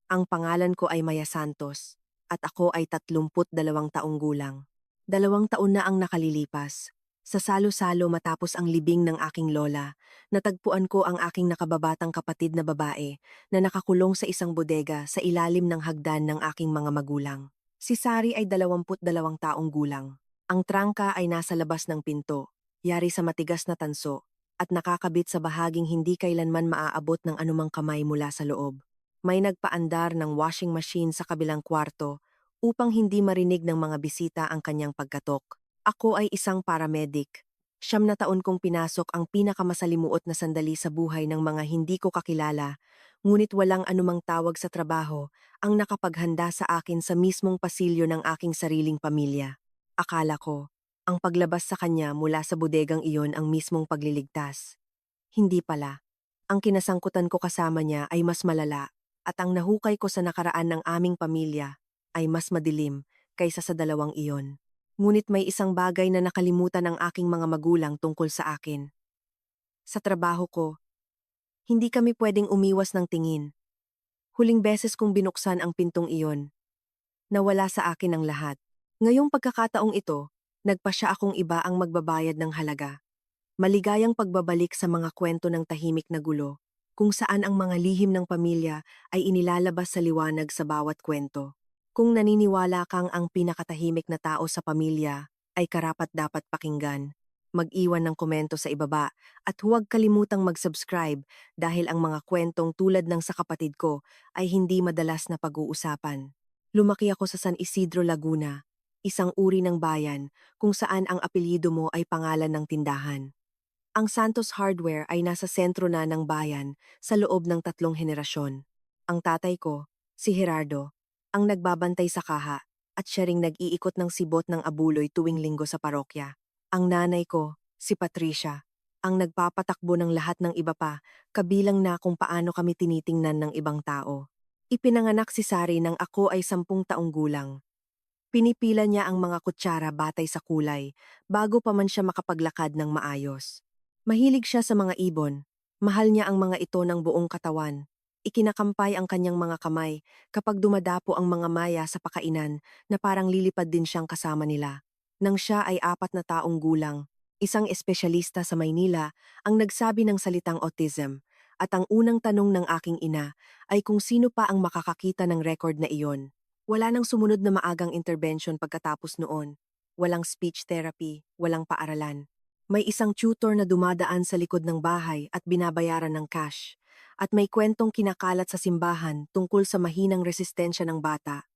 Ang pangalan ko ay Maya Santos at ako ay 32 taong gulang. 2 taon na ang nakalilipas. Sa salo-salo matapos ang libing ng aking lola, natagpuan ko ang aking nakababatang kapatid na babae na nakakulong sa isang bodega sa ilalim ng hagdan ng aking mga magulang. Si Sari ay 22 taong gulang. Ang trangka ay nasa labas ng pinto, yari sa matigas na tanso, at nakakabit sa bahaging hindi kailanman maaabot ng anumang kamay mula sa loob. May nagpaandar ng washing machine sa kabilang kwarto upang hindi marinig ng mga bisita ang kanyang pagkatok. Ako ay isang paramedic. 9 kong pinasok ang pinakamasalimuot na sandali sa buhay ng mga hindi ko kakilala, ngunit walang anumang tawag sa trabaho ang nakapaghanda sa akin sa mismong pasilyo ng aking sariling pamilya. Akala ko, ang paglabas sa kanya mula sa bodegang iyon ang mismong pagliligtas. Hindi pala. Ang kinasangkutan ko kasama niya ay mas malala, at ang nahukay ko sa nakaraan ng aming pamilya ay mas madilim kaysa sa dalawang iyon. Ngunit may isang bagay na nakalimutan ng aking mga magulang tungkol sa akin. Sa trabaho ko, hindi kami pwedeng umiwas ng tingin. Huling beses kong binuksan ang pintong iyon, nawala sa akin ang lahat. Ngayong pagkakataong ito, nagpasya akong iba ang magbabayad ng halaga. Maligayang pagbabalik sa mga kwento ng tahimik na gulo, kung saan ang mga lihim ng pamilya ay inilalabas sa liwanag sa bawat kwento. Kung naniniwala kang ang pinakatahimik na tao sa pamilya ay karapat-dapat pakinggan, mag-iwan ng komento sa ibaba at huwag kalimutang mag-subscribe dahil ang mga kwentong tulad ng sa kapatid ko ay hindi madalas na pag-uusapan. Lumaki ako sa San Isidro, Laguna, isang uri ng bayan kung saan ang apelyido mo ay pangalan ng tindahan. Ang Santos Hardware ay nasa sentro na ng bayan sa loob ng 3 henerasyon. Ang tatay ko, si Gerardo, ang nagbabantay sa kaha at siya ring nag-iikot ng sibot ng abuloy tuwing linggo sa parokya. Ang nanay ko, si Patricia, ang nagpapatakbo ng lahat ng iba pa, kabilang na kung paano kami tinitingnan ng ibang tao. Ipinanganak si Sari nang ako ay 10 taong gulang. Pinipila niya ang mga kutsara batay sa kulay bago pa man siya makapaglakad ng maayos. Mahilig siya sa mga ibon. Mahal niya ang mga ito ng buong katawan. Ikinakampay ang kanyang mga kamay kapag dumadapo ang mga maya sa pakainan na parang lilipad din siyang kasama nila. Nang siya ay 4 na taong gulang, isang espesyalista sa Maynila ang nagsabi ng salitang autism, at ang unang tanong ng aking ina ay kung sino pa ang makakakita ng record na iyon. Wala nang sumunod na maagang intervention pagkatapos noon. Walang speech therapy, walang paaralan. May isang tutor na dumadaan sa likod ng bahay at binabayaran ng cash. At may kwentong kinakalat sa simbahan tungkol sa mahinang resistensya ng bata.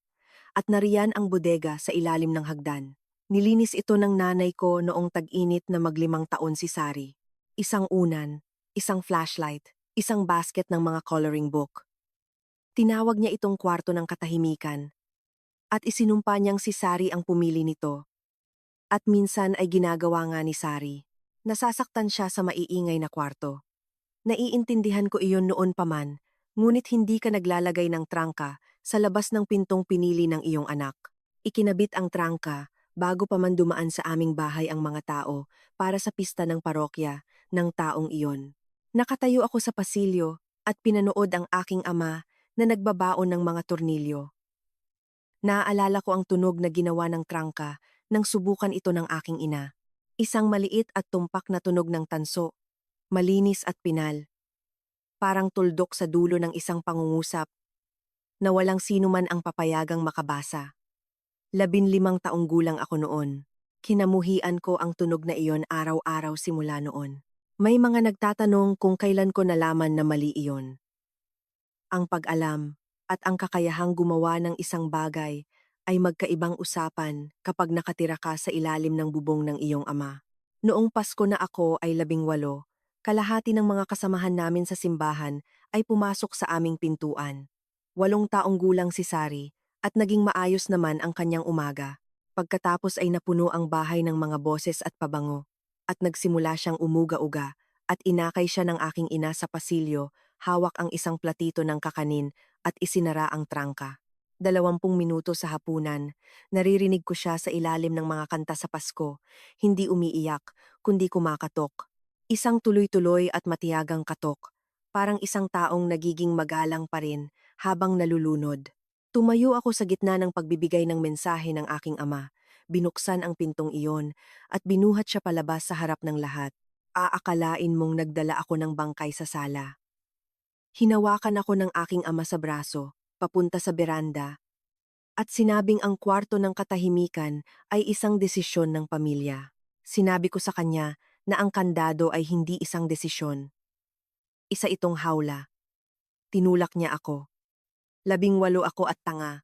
At nariyan ang bodega sa ilalim ng hagdan. Nilinis ito ng nanay ko noong tag-init na mag 5 taon si Sari. Isang unan, isang flashlight, isang basket ng mga coloring book. Tinawag niya itong kwarto ng katahimikan. At isinumpa niyang si Sari ang pumili nito. At minsan ay ginagawa nga ni Sari. Nasasaktan siya sa maiingay na kwarto. Naiintindihan ko iyon noon pa man, ngunit hindi ka naglalagay ng trangka sa labas ng pintong pinili ng iyong anak. Ikinabit ang trangka bago pa man dumaan sa aming bahay ang mga tao para sa pista ng parokya ng taong iyon. Nakatayo ako sa pasilyo at pinanood ang aking ama na nagbabaon ng mga tornilyo. Naaalala ko ang tunog na ginawa ng trangka nang subukan ito ng aking ina. Isang maliit at tumpak na tunog ng tanso, malinis at pinal. Parang tuldok sa dulo ng isang pangungusap na walang sino man ang papayagang makabasa. 15 taong gulang ako noon. Kinamuhian ko ang tunog na iyon araw-araw simula noon. May mga nagtatanong kung kailan ko nalaman na mali iyon. Ang pag-alam at ang kakayahang gumawa ng isang bagay ay magkaibang usapan kapag nakatira ka sa ilalim ng bubong ng iyong ama. Noong Pasko na ako ay 18, kalahati ng mga kasamahan namin sa simbahan ay pumasok sa aming pintuan. 8 taong gulang si Sari at naging maayos naman ang kanyang umaga. Pagkatapos ay napuno ang bahay ng mga boses at pabango at nagsimula siyang umuga-uga at inakay siya ng aking ina sa pasilyo, hawak ang isang platito ng kakanin at isinara ang trangka. 20 minuto sa hapunan, naririnig ko siya sa ilalim ng mga kanta sa Pasko, hindi umiiyak, kundi kumakatok. Isang tuloy-tuloy at matiyagang katok, parang isang taong nagiging magalang pa rin habang nalulunod. Tumayo ako sa gitna ng pagbibigay ng mensahe ng aking ama. Binuksan ang pintong iyon at binuhat siya palabas sa harap ng lahat. Aakalain mong nagdala ako ng bangkay sa sala. Hinawakan ako ng aking ama sa braso, papunta sa beranda, at sinabing ang kwarto ng katahimikan ay isang desisyon ng pamilya. Sinabi ko sa kanya na ang kandado ay hindi isang desisyon. Isa itong hawla. Tinulak niya ako. 18 ako at tanga.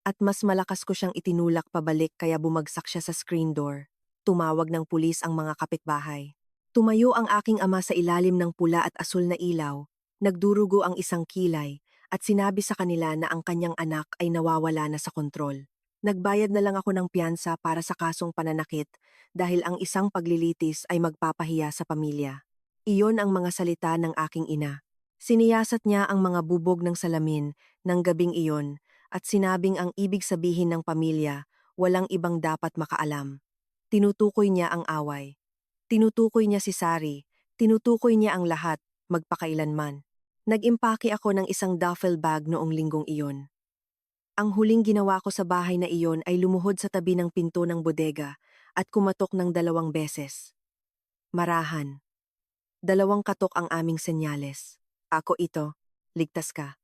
At mas malakas ko siyang itinulak pabalik kaya bumagsak siya sa screen door. Tumawag ng pulis ang mga kapitbahay. Tumayo ang aking ama sa ilalim ng pula at asul na ilaw. Nagdurugo ang isang kilay at sinabi sa kanila na ang kanyang anak ay nawawala na sa kontrol. Nagbayad na lang ako ng piyansa para sa kasong pananakit dahil ang isang paglilitis ay magpapahiya sa pamilya. Iyon ang mga salita ng aking ina. Siniyasat niya ang mga bubog ng salamin ng gabing iyon at sinabing ang ibig sabihin ng pamilya walang ibang dapat makaalam. Tinutukoy niya ang away. Tinutukoy niya si Sari. Tinutukoy niya ang lahat, magpakailanman. Nag-impake ako ng isang duffel bag noong linggong iyon. Ang huling ginawa ko sa bahay na iyon ay lumuhod sa tabi ng pinto ng bodega at kumatok ng 2 beses. Marahan. 2 katok ang aming senyales. Ako ito, ligtas ka.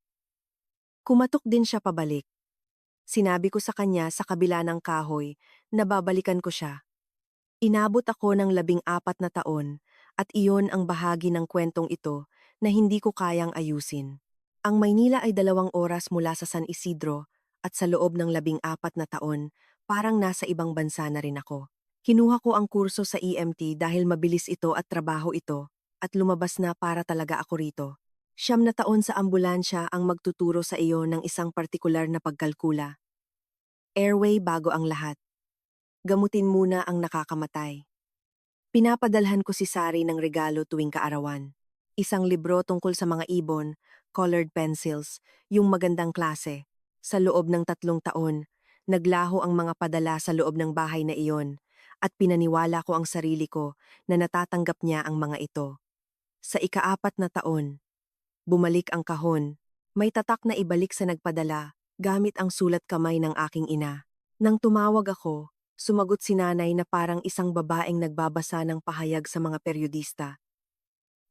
Kumatok din siya pabalik. Sinabi ko sa kanya sa kabila ng kahoy na babalikan ko siya. Inabot ako ng 14 na taon at iyon ang bahagi ng kwentong ito na hindi ko kayang ayusin. Ang Maynila ay 2 oras mula sa San Isidro at sa loob ng 14 na taon parang nasa ibang bansa na rin ako. Kinuha ko ang kurso sa EMT dahil mabilis ito at trabaho ito at lumabas na para talaga ako rito. 9 na taon sa ambulansya ang magtuturo sa iyo ng isang partikular na pagkalkula. Airway bago ang lahat. Gamutin muna ang nakakamatay. Pinapadalhan ko si Sari ng regalo tuwing kaarawan. Isang libro tungkol sa mga ibon, colored pencils, yung magandang klase. Sa loob ng 3 taon, naglaho ang mga padala sa loob ng bahay na iyon at pinaniwala ko ang sarili ko na natatanggap niya ang mga ito. Sa ika-4 na taon, bumalik ang kahon. May tatak na ibalik sa nagpadala gamit ang sulat kamay ng aking ina. Nang tumawag ako, sumagot si nanay na parang isang babaeng nagbabasa ng pahayag sa mga periodista.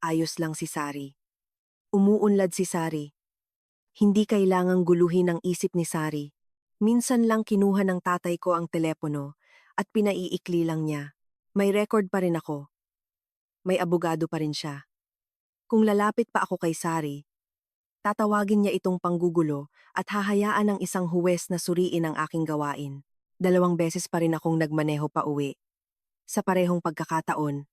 Ayos lang si Sari. Umuunlad si Sari. Hindi kailangang guluhin ang isip ni Sari. Minsan lang kinuha ng tatay ko ang telepono at pinaiikli lang niya. May record pa rin ako. May abogado pa rin siya. Kung lalapit pa ako kay Sari, tatawagin niya itong panggugulo at hahayaan ng isang huwes na suriin ang aking gawain. 2 beses pa rin akong nagmaneho pa uwi. Sa parehong pagkakataon,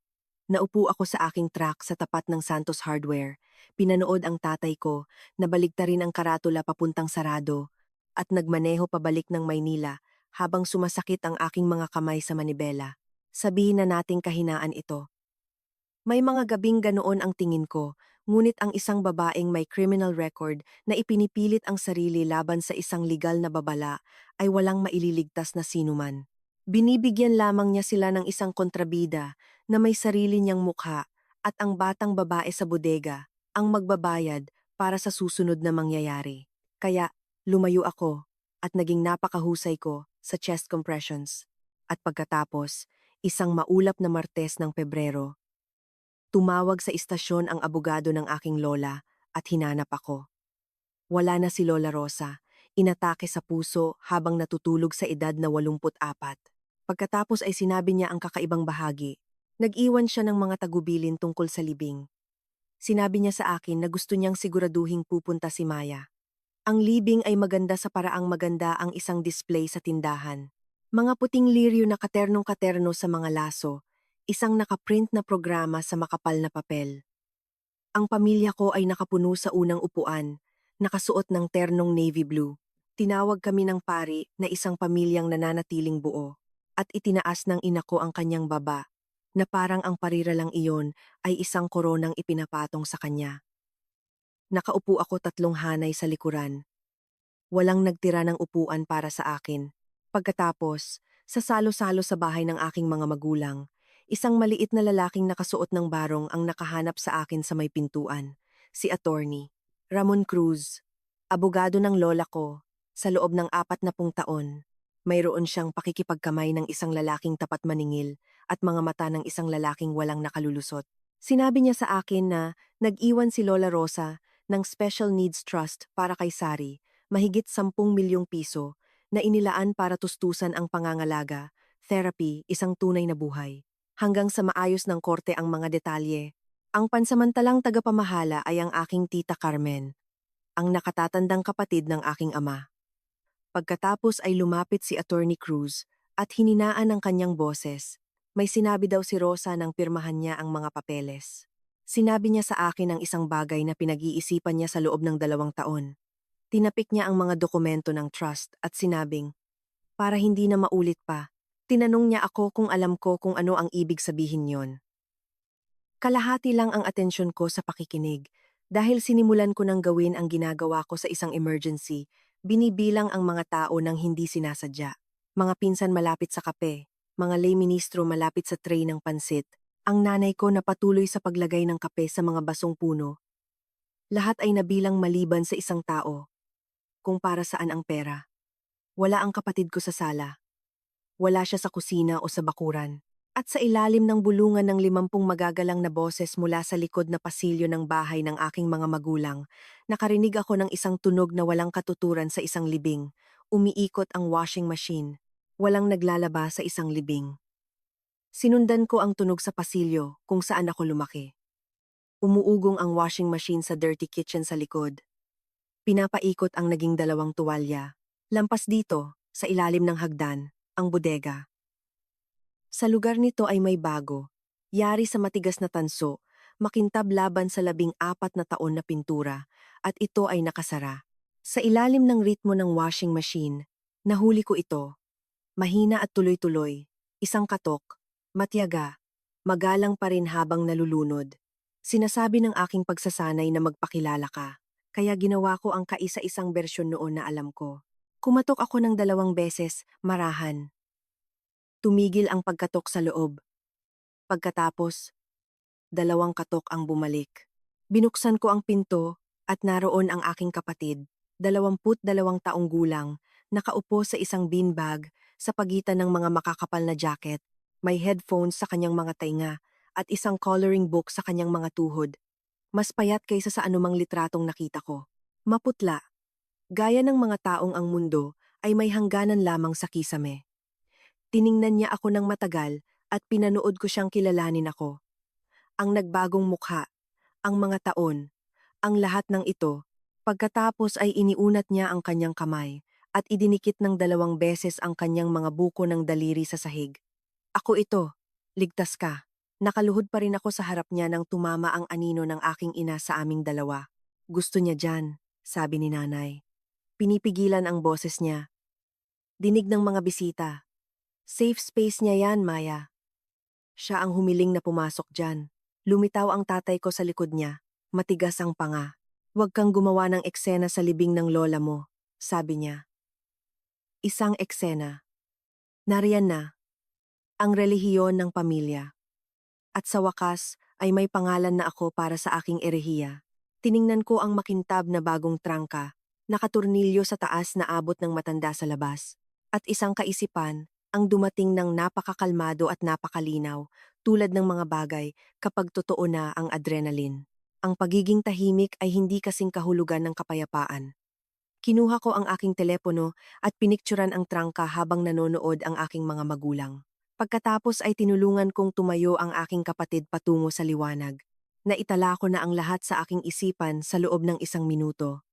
naupo ako sa aking truck sa tapat ng Santos Hardware. Pinanood ang tatay ko na baligtarin ang karatula papuntang sarado at nagmaneho pabalik ng Maynila habang sumasakit ang aking mga kamay sa manibela. Sabihin na nating kahinaan ito. May mga gabing ganoon ang tingin ko, ngunit ang isang babaeng may criminal record na ipinipilit ang sarili laban sa isang legal na babala ay walang maililigtas na sinuman. Binibigyan lamang niya sila ng isang kontrabida na may sarili niyang mukha at ang batang babae sa bodega ang magbabayad para sa susunod na mangyayari. Kaya lumayo ako at naging napakahusay ko sa chest compressions. At pagkatapos, isang maulap na Martes ng Pebrero, tumawag sa istasyon ang abogado ng aking lola at hinanap ako. Wala na si Lola Rosa, inatake sa puso habang natutulog sa edad na 84. Pagkatapos ay sinabi niya ang kakaibang bahagi. Nag-iwan siya ng mga tagubilin tungkol sa libing. Sinabi niya sa akin na gusto niyang siguraduhing pupunta si Maya. Ang libing ay maganda sa paraang maganda ang isang display sa tindahan. Mga puting liryo na katernong-katerno sa mga laso, isang nakaprint na programa sa makapal na papel. Ang pamilya ko ay nakapuno sa unang upuan, nakasuot ng ternong navy blue. Tinawag kami ng pari na isang pamilyang nananatiling buo, at itinaas ng ina ko ang kanyang baba, na parang ang pariralang iyon ay isang koronang ipinapatong sa kanya. Nakaupo ako 3 hanay sa likuran. Walang nagtira ng upuan para sa akin. Pagkatapos, sa salo-salo sa bahay ng aking mga magulang, isang maliit na lalaking nakasuot ng barong ang nakahanap sa akin sa may pintuan, si Attorney Ramon Cruz. Abogado ng lola ko, sa loob ng 40 taon, mayroon siyang pakikipagkamay ng isang lalaking tapat maningil at mga mata ng isang lalaking walang nakalulusot. Sinabi niya sa akin na nag-iwan si Lola Rosa ng Special Needs Trust para kay Sari, mahigit 10 milyong piso na inilaan para tustusan ang pangangalaga, therapy, isang tunay na buhay. Hanggang sa maayos ng korte ang mga detalye, ang pansamantalang tagapamahala ay ang aking tita Carmen, ang nakatatandang kapatid ng aking ama. Pagkatapos ay lumapit si Attorney Cruz at hininaan ang kanyang boses. May sinabi daw si Rosa nang pirmahan niya ang mga papeles. Sinabi niya sa akin ang isang bagay na pinag-iisipan niya sa loob ng 2 taon. Tinapik niya ang mga dokumento ng trust at sinabing, para hindi na maulit pa, tinanong niya ako kung alam ko kung ano ang ibig sabihin yon. Kalahati lang ang atensyon ko sa pakikinig dahil sinimulan ko nang gawin ang ginagawa ko sa isang emergency, binibilang ang mga tao nang hindi sinasadya. Mga pinsan malapit sa kape, mga lay ministro malapit sa tray ng pansit, ang nanay ko na patuloy sa paglagay ng kape sa mga basong puno. Lahat ay nabilang maliban sa isang tao. Kung para saan ang pera. Wala ang kapatid ko sa sala. Wala siya sa kusina o sa bakuran. At sa ilalim ng bulungan ng 50 magagalang na boses mula sa likod na pasilyo ng bahay ng aking mga magulang, nakarinig ako ng isang tunog na walang katuturan sa isang libing. Umiikot ang washing machine. Walang naglalaba sa isang libing. Sinundan ko ang tunog sa pasilyo kung saan ako lumaki. Umuugong ang washing machine sa dirty kitchen sa likod. Pinapaikot ang naging 2 tuwalya. Lampas dito, sa ilalim ng hagdan, ang bodega. Sa lugar nito ay may bago, yari sa matigas na tanso, makintab laban sa 14 taon na pintura, at ito ay nakasara. Sa ilalim ng ritmo ng washing machine, nahuli ko ito. Mahina at tuloy-tuloy, isang katok, matyaga, magalang pa rin habang nalulunod. Sinasabi ng aking pagsasanay na magpakilala ka, kaya ginawa ko ang kaisa-isang bersyon noon na alam ko. Kumatok ako ng 2 beses, marahan. Tumigil ang pagkatok sa loob. Pagkatapos, 2 katok ang bumalik. Binuksan ko ang pinto at naroon ang aking kapatid, 22 taong gulang, nakaupo sa isang beanbag sa pagitan ng mga makakapal na jacket, may headphones sa kanyang mga tainga at isang coloring book sa kanyang mga tuhod. Mas payat kaysa sa anumang litratong nakita ko. Maputla. Gaya ng mga taong ang mundo ay may hangganan lamang sa kisame. Tiningnan niya ako ng matagal at pinanood ko siyang kilalanin ako. Ang nagbagong mukha, ang mga taon, ang lahat ng ito. Pagkatapos ay iniunat niya ang kanyang kamay at idinikit ng 2 beses ang kanyang mga buko ng daliri sa sahig. Ako ito, ligtas ka. Nakaluhod pa rin ako sa harap niya nang tumama ang anino ng aking ina sa aming dalawa. Gusto niya dyan, sabi ni nanay. Pinipigilan ang boses niya. Dinig ng mga bisita. Safe space niya yan, Maya. Siya ang humiling na pumasok dyan. Lumitaw ang tatay ko sa likod niya. Matigas ang panga. Huwag kang gumawa ng eksena sa libing ng lola mo, sabi niya. Isang eksena. Nariyan na. Ang relihiyon ng pamilya. At sa wakas ay may pangalan na ako para sa aking erehiya. Tiningnan ko ang makintab na bagong trangka, nakaturnilyo sa taas na abot ng matanda sa labas. At isang kaisipan, ang dumating ng napakakalmado at napakalinaw, tulad ng mga bagay kapag totoo na ang adrenaline. Ang pagiging tahimik ay hindi kasing kahulugan ng kapayapaan. Kinuha ko ang aking telepono at pinikturan ang trangka habang nanonood ang aking mga magulang. Pagkatapos ay tinulungan kong tumayo ang aking kapatid patungo sa liwanag. Naitala ko na ang lahat sa aking isipan sa loob ng 1 minuto.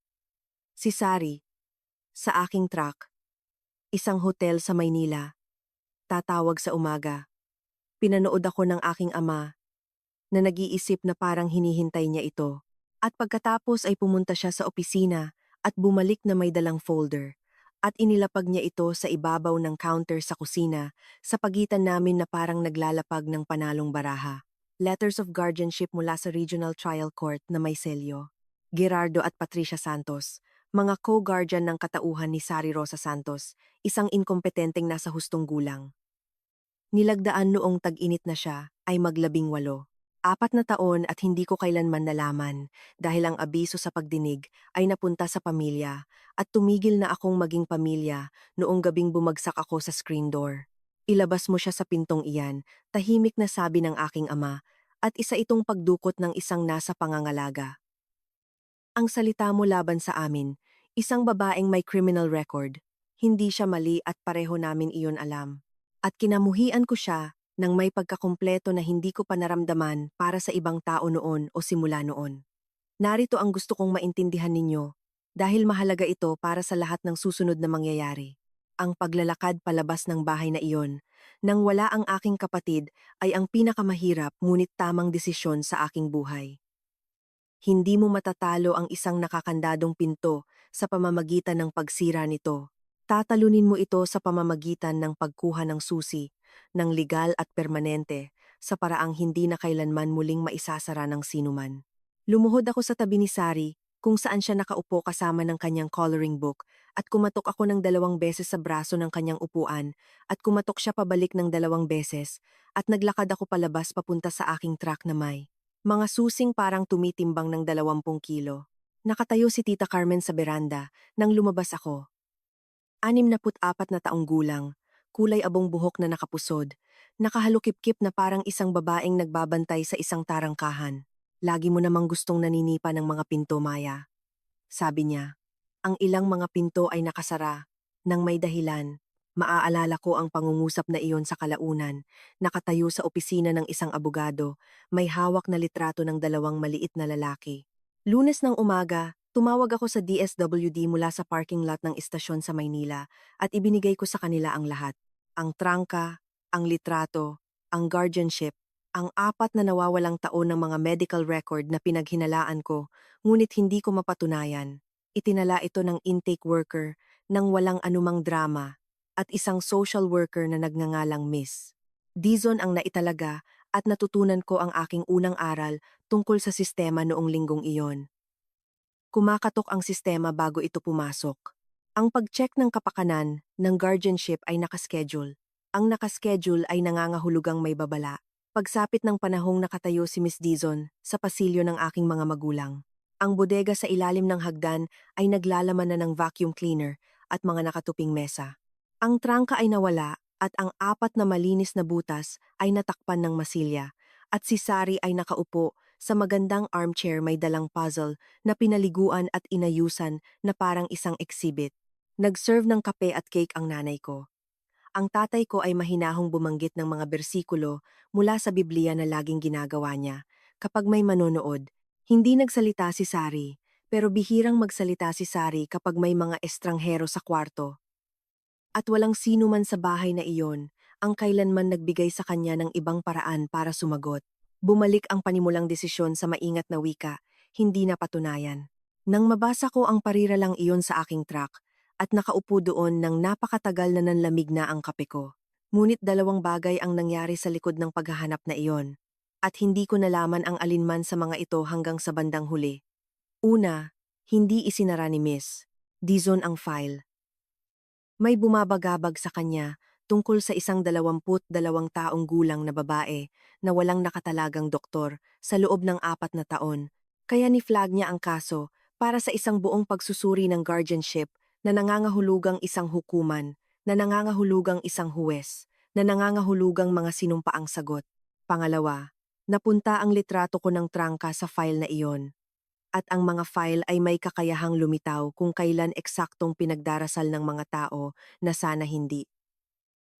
Si Sari, sa aking truck, isang hotel sa Maynila. Tatawag sa umaga. Pinanood ako ng aking ama na nag-iisip na parang hinihintay niya ito. At pagkatapos ay pumunta siya sa opisina at bumalik na may dalang folder. At inilapag niya ito sa ibabaw ng counter sa kusina sa pagitan namin na parang naglalapag ng panalong baraha. Letters of guardianship mula sa Regional Trial Court na may selyo. Gerardo at Patricia Santos, mga co-guardian ng katauhan ni Sari Rosa Santos, isang inkompetenteng nasa hustong gulang. Nilagdaan noong tag-init na siya ay mag-18. 4 na taon at hindi ko kailanman nalaman dahil ang abiso sa pagdinig ay napunta sa pamilya at tumigil na akong maging pamilya noong gabing bumagsak ako sa screen door. Ilabas mo siya sa pintong iyan, tahimik na sabi ng aking ama, at isa itong pagdukot ng isang nasa pangangalaga. Ang salita mo laban sa amin, isang babaeng may criminal record. Hindi siya mali at pareho namin iyon alam. At kinamuhian ko siya nang may pagkakumpleto na hindi ko pa naramdaman para sa ibang tao noon o simula noon. Narito ang gusto kong maintindihan ninyo, dahil mahalaga ito para sa lahat ng susunod na mangyayari. Ang paglalakad palabas ng bahay na iyon, nang wala ang aking kapatid, ay ang pinakamahirap ngunit tamang desisyon sa aking buhay. Hindi mo matatalo ang isang nakakandadong pinto sa pamamagitan ng pagsira nito. Tatalunin mo ito sa pamamagitan ng pagkuha ng susi, ng legal at permanente, sa paraang hindi na kailanman muling maisasara ng sinuman. Lumuhod ako sa tabi ni Sari, kung saan siya nakaupo kasama ng kanyang coloring book, at kumatok ako ng 2 beses sa braso ng kanyang upuan, at kumatok siya pabalik ng 2 beses, at naglakad ako palabas papunta sa aking truck na may mga susing parang tumitimbang ng 20 kilo. Nakatayo si Tita Carmen sa beranda nang lumabas ako. 64 na taong gulang, kulay abong buhok na nakapusod, nakahalukip-kip na parang isang babaeng nagbabantay sa isang tarangkahan. Lagi mo namang gustong naninipa ng mga pinto, Maya. Sabi niya. Ang ilang mga pinto ay nakasara. Nang may dahilan, maaalala ko ang pangungusap na iyon sa kalaunan, nakatayo sa opisina ng isang abogado, may hawak na litrato ng 2 maliit na lalaki. Lunes ng umaga, tumawag ako sa DSWD mula sa parking lot ng istasyon sa Maynila at ibinigay ko sa kanila ang lahat. Ang trangka, ang litrato, ang guardianship, ang 4 na nawawalang taon ng mga medical record na pinaghinalaan ko, ngunit hindi ko mapatunayan. Itinala ito ng intake worker nang walang anumang drama at isang social worker na nagngangalang Miss Dizon ang naitalaga at natutunan ko ang aking unang aral tungkol sa sistema noong linggong iyon. Kumakatok ang sistema bago ito pumasok. Ang pag-check ng kapakanan ng guardianship ay nakaschedule. Ang nakaschedule ay nangangahulugang may babala. Pagsapit ng panahong nakatayo si Miss Dizon sa pasilyo ng aking mga magulang. Ang bodega sa ilalim ng hagdan ay naglalaman na ng vacuum cleaner at mga nakatuping mesa. Ang trangka ay nawala at ang 4 na malinis na butas ay natakpan ng masilya at si Sari ay nakaupo sa magandang armchair may dalang puzzle na pinaliguan at inayusan na parang isang exhibit. Nag-serve ng kape at cake ang nanay ko. Ang tatay ko ay mahinahong bumanggit ng mga bersikulo mula sa Biblia na laging ginagawa niya kapag may manonood. Hindi nagsalita si Sari, pero bihirang magsalita si Sari kapag may mga estranghero sa kwarto. At walang sino man sa bahay na iyon ang kailanman nagbigay sa kanya ng ibang paraan para sumagot. Bumalik ang panimulang desisyon sa maingat na wika, hindi na patunayan. Nang mabasa ko ang pariralang iyon sa aking truck, at nakaupo doon nang napakatagal na nanlamig na ang kape ko. Ngunit 2 bagay ang nangyari sa likod ng paghahanap na iyon. At hindi ko nalaman ang alinman sa mga ito hanggang sa bandang huli. Una, hindi isinara ni Miss Dizon ang file. May bumabagabag sa kanya tungkol sa isang 22 taong gulang na babae na walang nakatalagang doktor sa loob ng 4 na taon. Kaya ni-flag niya ang kaso para sa isang buong pagsusuri ng guardianship na nangangahulugang isang hukuman, na nangangahulugang isang huwes, na nangangahulugang mga sinumpaang sagot. Pangalawa, napunta ang litrato ko ng trangka sa file na iyon. At ang mga file ay may kakayahang lumitaw kung kailan eksaktong pinagdarasal ng mga tao na sana hindi.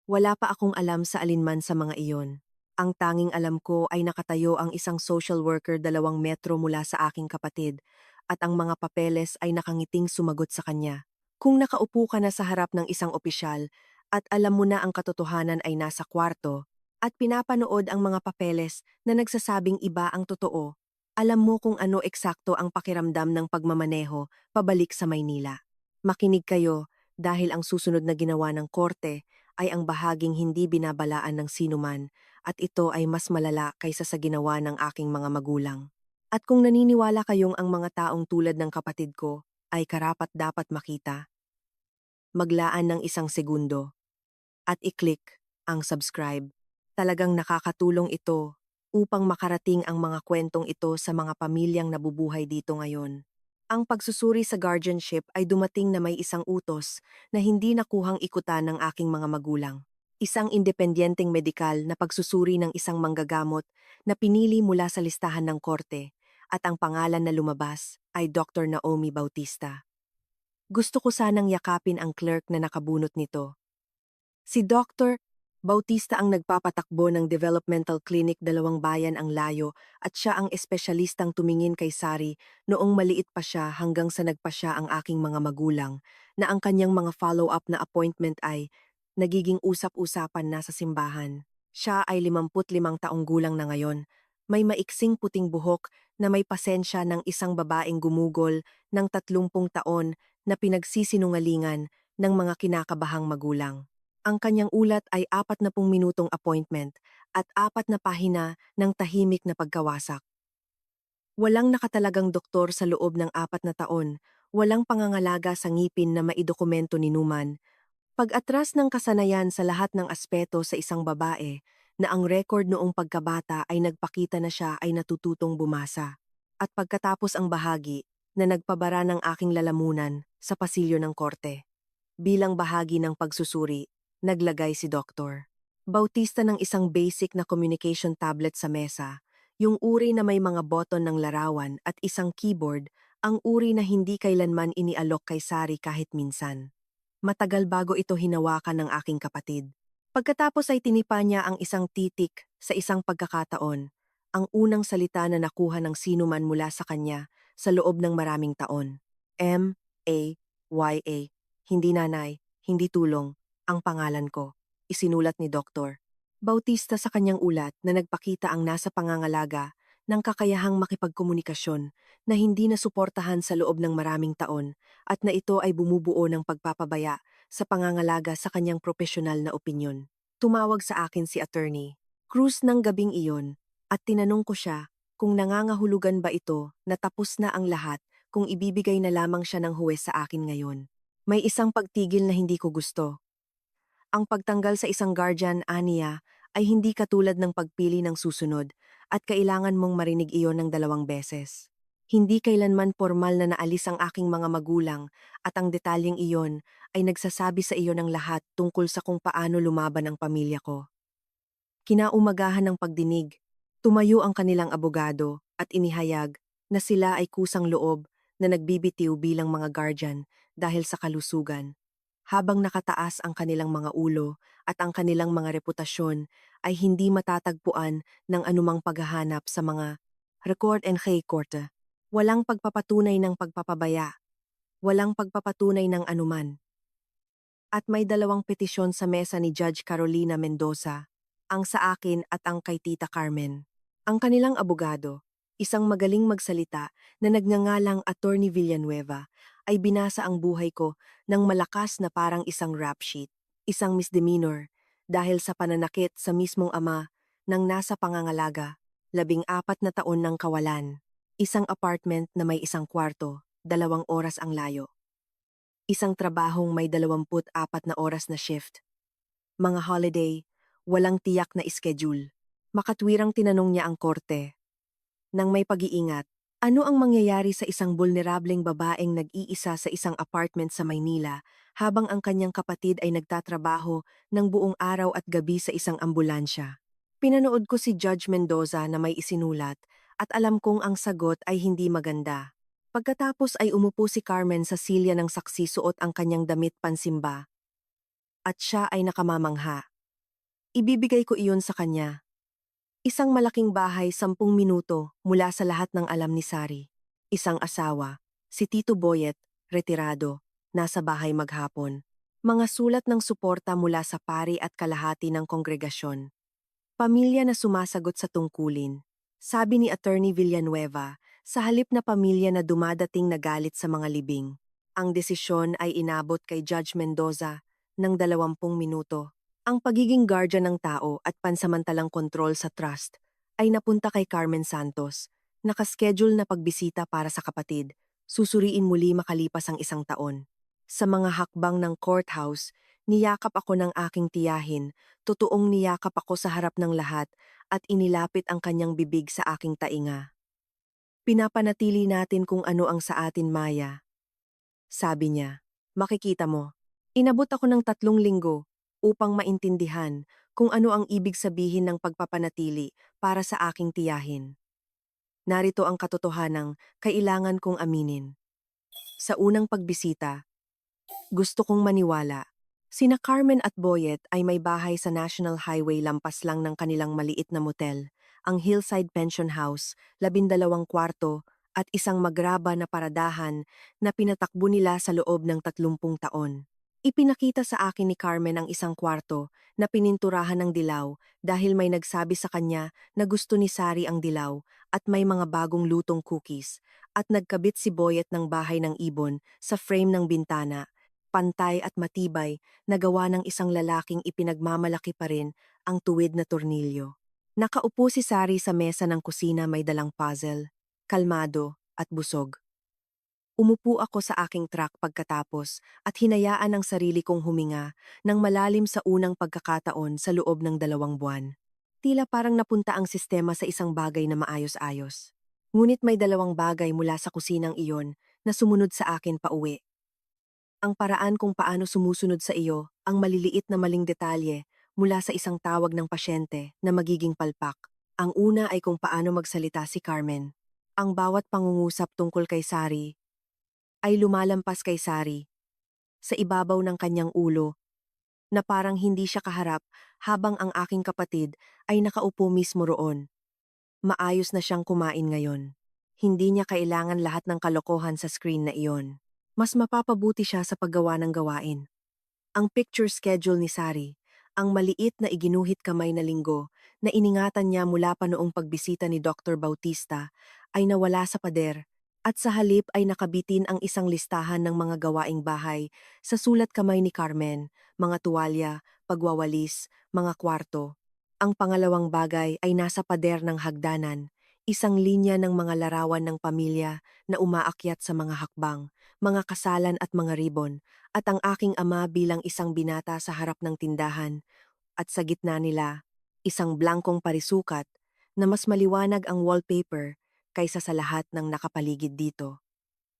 Wala pa akong alam sa alinman sa mga iyon. Ang tanging alam ko ay nakatayo ang isang social worker 2 metro mula sa aking kapatid at ang mga papeles ay nakangiting sumagot sa kanya. Kung nakaupo ka na sa harap ng isang opisyal at alam mo na ang katotohanan ay nasa kwarto at pinapanood ang mga papeles na nagsasabing iba ang totoo, alam mo kung ano eksakto ang pakiramdam ng pagmamaneho pabalik sa Maynila. Makinig kayo dahil ang susunod na ginawa ng korte ay ang bahaging hindi binabalaan ng sinuman at ito ay mas malala kaysa sa ginawa ng aking mga magulang. At kung naniniwala kayong ang mga taong tulad ng kapatid ko ay karapat-dapat makita, maglaan ng 1 segundo at i-click ang subscribe. Talagang nakakatulong ito upang makarating ang mga kwentong ito sa mga pamilyang nabubuhay dito ngayon. Ang pagsusuri sa guardianship ay dumating na may isang utos na hindi nakuhang ikutan ng aking mga magulang. Isang independyenteng medikal na pagsusuri ng isang manggagamot na pinili mula sa listahan ng korte at ang pangalan na lumabas ay Dr. Naomi Bautista. Gusto ko sanang yakapin ang clerk na nakabunot nito. Si Dr. Bautista ang nagpapatakbo ng developmental clinic Dalawang Bayan ang layo at siya ang espesyalistang tumingin kay Sari noong maliit pa siya hanggang sa nagpa siya ang aking mga magulang na ang kanyang mga follow-up na appointment ay nagiging usap-usapan na sa simbahan. Siya ay 55 taong gulang na ngayon. May maiksing puting buhok na may pasensya ng isang babaeng gumugol ng 30 taon na pinagsisinungalingan ng mga kinakabahang magulang. Ang kanyang ulat ay 40 minutong appointment at 4 na pahina ng tahimik na pagkawasak. Walang nakatalagang doktor sa loob ng 4 na taon, walang pangangalaga sa ngipin na maidokumento ni Numan. Pag-atras ng kasanayan sa lahat ng aspeto sa isang babae na ang record noong pagkabata ay nagpakita na siya ay natututong bumasa. At pagkatapos ang bahagi na nagpabara ng aking lalamunan sa pasilyo ng korte. Bilang bahagi ng pagsusuri, naglagay si Doktor Bautista ng isang basic na communication tablet sa mesa, yung uri na may mga button ng larawan at isang keyboard, ang uri na hindi kailanman inialok kay Sari kahit minsan. Matagal bago ito hinawakan ng aking kapatid. Pagkatapos ay tinipa niya ang isang titik sa isang pagkakataon, ang unang salita na nakuha ng sinuman mula sa kanya sa loob ng maraming taon. M-A-Y-A. Hindi nanay, hindi tulong, ang pangalan ko, isinulat ni Doktor Bautista sa kanyang ulat na nagpakita ang nasa pangangalaga ng kakayahang makipagkomunikasyon na hindi nasuportahan sa loob ng maraming taon at na ito ay bumubuo ng pagpapabaya sa pangangalaga sa kanyang propesyonal na opinyon. Tumawag sa akin si Attorney Cruz ng gabing iyon at tinanong ko siya kung nangangahulugan ba ito na tapos na ang lahat kung ibibigay na lamang siya ng huwes sa akin ngayon. May isang pagtigil na hindi ko gusto. Ang pagtanggal sa isang guardian, aniya, ay hindi katulad ng pagpili ng susunod at kailangan mong marinig iyon ng 2 beses. Hindi kailanman formal na naalis ang aking mga magulang at ang detalyeng iyon ay nagsasabi sa iyo ng lahat tungkol sa kung paano lumaban ang pamilya ko. Kinaumagahan ng pagdinig, tumayo ang kanilang abogado at inihayag na sila ay kusang loob na nagbibitiw bilang mga guardian dahil sa kalusugan. Habang nakataas ang kanilang mga ulo at ang kanilang mga reputasyon ay hindi matatagpuan ng anumang paghahanap sa mga record and korte. Walang pagpapatunay ng pagpapabaya, walang pagpapatunay ng anuman. At may 2 petisyon sa mesa ni Judge Carolina Mendoza, ang sa akin at ang kay Tita Carmen. Ang kanilang abogado, isang magaling magsalita na nagngangalang Attorney Villanueva, ay binasa ang buhay ko ng malakas na parang isang rap sheet, isang misdemeanor, dahil sa pananakit sa mismong ama ng nasa pangangalaga, 14 na taon ng kawalan, isang apartment na may isang kwarto, 2 oras ang layo. Isang trabahong may 24 na oras na shift. Mga holiday, walang tiyak na schedule. Makatwirang tinanong niya ang korte. Nang may pag-iingat, ano ang mangyayari sa isang vulnerableng babaeng nag-iisa sa isang apartment sa Maynila habang ang kanyang kapatid ay nagtatrabaho ng buong araw at gabi sa isang ambulansya? Pinanood ko si Judge Mendoza na may isinulat at alam kong ang sagot ay hindi maganda. Pagkatapos ay umupo si Carmen sa silya ng saksi, suot ang kanyang damit pansimba. At siya ay nakamamangha. Ibibigay ko iyon sa kanya. Isang malaking bahay 10 minuto mula sa lahat ng alam ni Sari. Isang asawa, si Tito Boyet, retirado, nasa bahay maghapon. Mga sulat ng suporta mula sa pari at kalahati ng kongregasyon. Pamilya na sumasagot sa tungkulin. Sabi ni Attorney Villanueva, sa halip na pamilya na dumadating na galit sa mga libing. Ang desisyon ay inabot kay Judge Mendoza ng 20 minuto. Ang pagiging guardian ng tao at pansamantalang kontrol sa trust ay napunta kay Carmen Santos, nakaschedule na pagbisita para sa kapatid, susuriin muli makalipas ang 1 taon. Sa mga hakbang ng courthouse, Niyakap ako ng aking tiyahin, totoong niyakap ako sa harap ng lahat at inilapit ang kanyang bibig sa aking tainga. Pinapanatili natin kung ano ang sa atin, Maya. Sabi niya, makikita mo. Inabot ako ng 3 linggo upang maintindihan kung ano ang ibig sabihin ng pagpapanatili para sa aking tiyahin. Narito ang katotohanang kailangan kong aminin. Sa unang pagbisita, gusto kong maniwala. Sina Carmen at Boyet ay may bahay sa National Highway lampas lang ng kanilang maliit na motel, ang Hillside Pension House, 12 kwarto at isang magraba na paradahan na pinatakbo nila sa loob ng 30 taon. Ipinakita sa akin ni Carmen ang isang kwarto na pininturahan ng dilaw dahil may nagsabi sa kanya na gusto ni Sari ang dilaw at may mga bagong lutong cookies at nagkabit si Boyet ng bahay ng ibon sa frame ng bintana, pantay at matibay na gawa ng isang lalaking ipinagmamalaki pa rin ang tuwid na tornilyo. Nakaupo si Sari sa mesa ng kusina may dalang puzzle, kalmado at busog. Umupo ako sa aking truck pagkatapos at hinayaan ang sarili kong huminga ng malalim sa unang pagkakataon sa loob ng 2 buwan. Tila parang napunta ang sistema sa isang bagay na maayos-ayos. Ngunit may 2 bagay mula sa kusinang iyon na sumunod sa akin pauwi. Ang paraan kung paano sumusunod sa iyo ang maliliit na maling detalye mula sa isang tawag ng pasyente na magiging palpak. Ang una ay kung paano magsalita si Carmen. Ang bawat pangungusap tungkol kay Sari ay lumalampas kay Sari sa ibabaw ng kanyang ulo na parang hindi siya kaharap habang ang aking kapatid ay nakaupo mismo roon. Maayos na siyang kumain ngayon. Hindi niya kailangan lahat ng kalokohan sa screen na iyon. Mas mapapabuti siya sa paggawa ng gawain. Ang picture schedule ni Sari, ang maliit na iginuhit kamay na linggo na iningatan niya mula pa noong pagbisita ni Dr. Bautista, ay nawala sa pader at sa halip ay nakabitin ang isang listahan ng mga gawaing bahay sa sulat kamay ni Carmen, mga tuwalya, pagwawalis, mga kwarto. Ang pangalawang bagay ay nasa pader ng hagdanan, isang linya ng mga larawan ng pamilya na umaakyat sa mga hakbang, mga kasalan at mga ribon, at ang aking ama bilang isang binata sa harap ng tindahan, at sa gitna nila, isang blankong parisukat na mas maliwanag ang wallpaper kaysa sa lahat ng nakapaligid dito.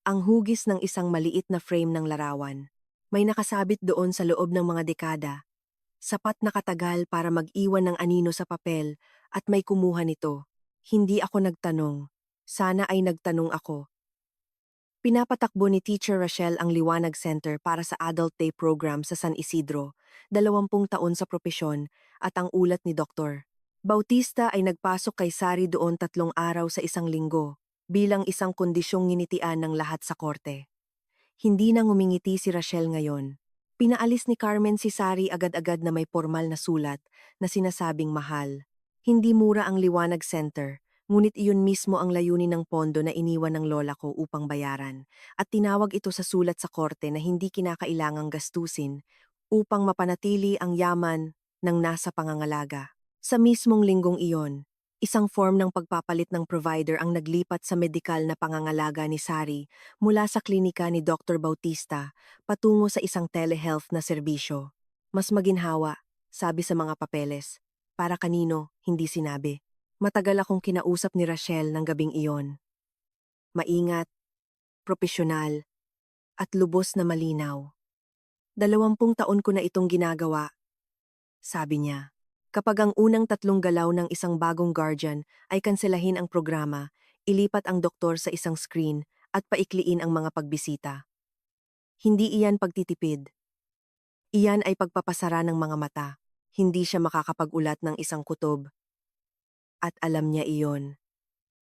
Ang hugis ng isang maliit na frame ng larawan. May nakasabit doon sa loob ng mga dekada. Sapat na katagal para mag-iwan ng anino sa papel at may kumuha nito. Hindi ako nagtanong. Sana ay nagtanong ako. Pinapatakbo ni Teacher Rachel ang Liwanag Center para sa Adult Day Program sa San Isidro, 20 taon sa propesyon, at ang ulat ni Dr. Bautista ay nagpasok kay Sari doon 3 araw sa isang linggo, bilang isang kondisyong nginitian ng lahat sa korte. Hindi na ngumingiti si Rachel ngayon. Pinaalis ni Carmen si Sari agad-agad na may formal na sulat na sinasabing mahal. Hindi mura ang Liwanag Center, ngunit iyon mismo ang layunin ng pondo na iniwan ng lola ko upang bayaran, at tinawag ito sa sulat sa korte na hindi kinakailangang gastusin upang mapanatili ang yaman ng nasa pangangalaga. Sa mismong linggong iyon, isang form ng pagpapalit ng provider ang naglipat sa medikal na pangangalaga ni Sari mula sa klinika ni Dr. Bautista patungo sa isang telehealth na serbisyo. Mas maginhawa, sabi sa mga papeles. Para kanino, hindi sinabi. Matagal akong kinausap ni Rachel ng gabing iyon. Maingat, propesyonal, at lubos na malinaw. 20 taon ko na itong ginagawa, sabi niya. Kapag ang unang 3 galaw ng isang bagong guardian ay kanselahin ang programa, ilipat ang doktor sa isang screen at paikliin ang mga pagbisita. Hindi iyan pagtitipid. Iyan ay pagpapasara ng mga mata. Hindi siya makakapag-ulat ng isang kutob. At alam niya iyon.